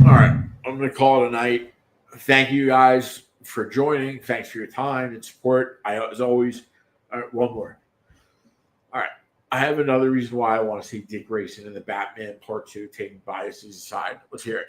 All right, I'm going to call it a night. Thank you guys for joining. Thanks for your time and support. As always, one more. All right. I have another reason why I want to see Dick Grayson in the Batman Part 2 taking biases aside. Let's hear it.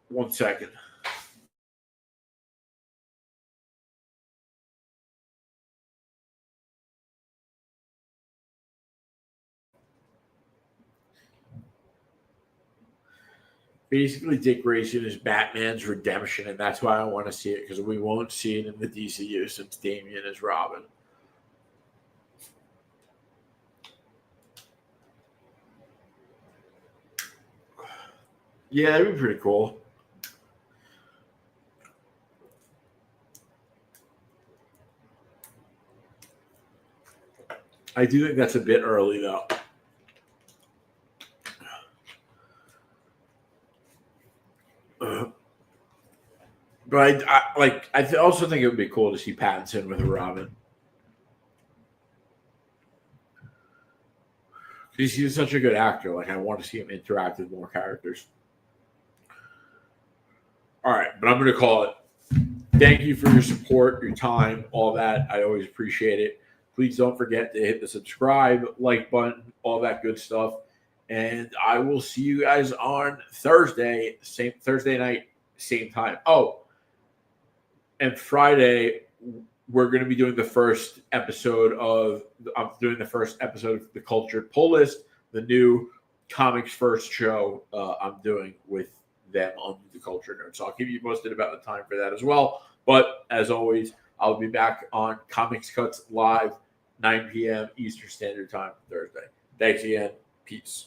One second. Basically, Dick Grayson is Batman's redemption, and that's why I want to see it, because we won't see it in the DCU since Damian is Robin. Yeah, that'd be pretty cool. I do think that's a bit early, though. But I also think it would be cool to see Pattinson with a Robin. Because he's such a good actor. Like, I want to see him interact with more characters. All right, but I'm going to call it. Thank you for your support, your time, all that. I always appreciate it. Please don't forget to hit the subscribe, like button, all that good stuff. And I will see you guys on Thursday, same Thursday night, same time. Oh, and Friday, we're going to be doing the first episode of the Cultured Pull List, the new Comics First show I'm doing with them on the Culture Nerd. So I'll keep you posted about the time for that as well. But as always, I'll be back on Comics Cuts Live, 9 p.m. Eastern Standard Time Thursday. Thanks again. Peace.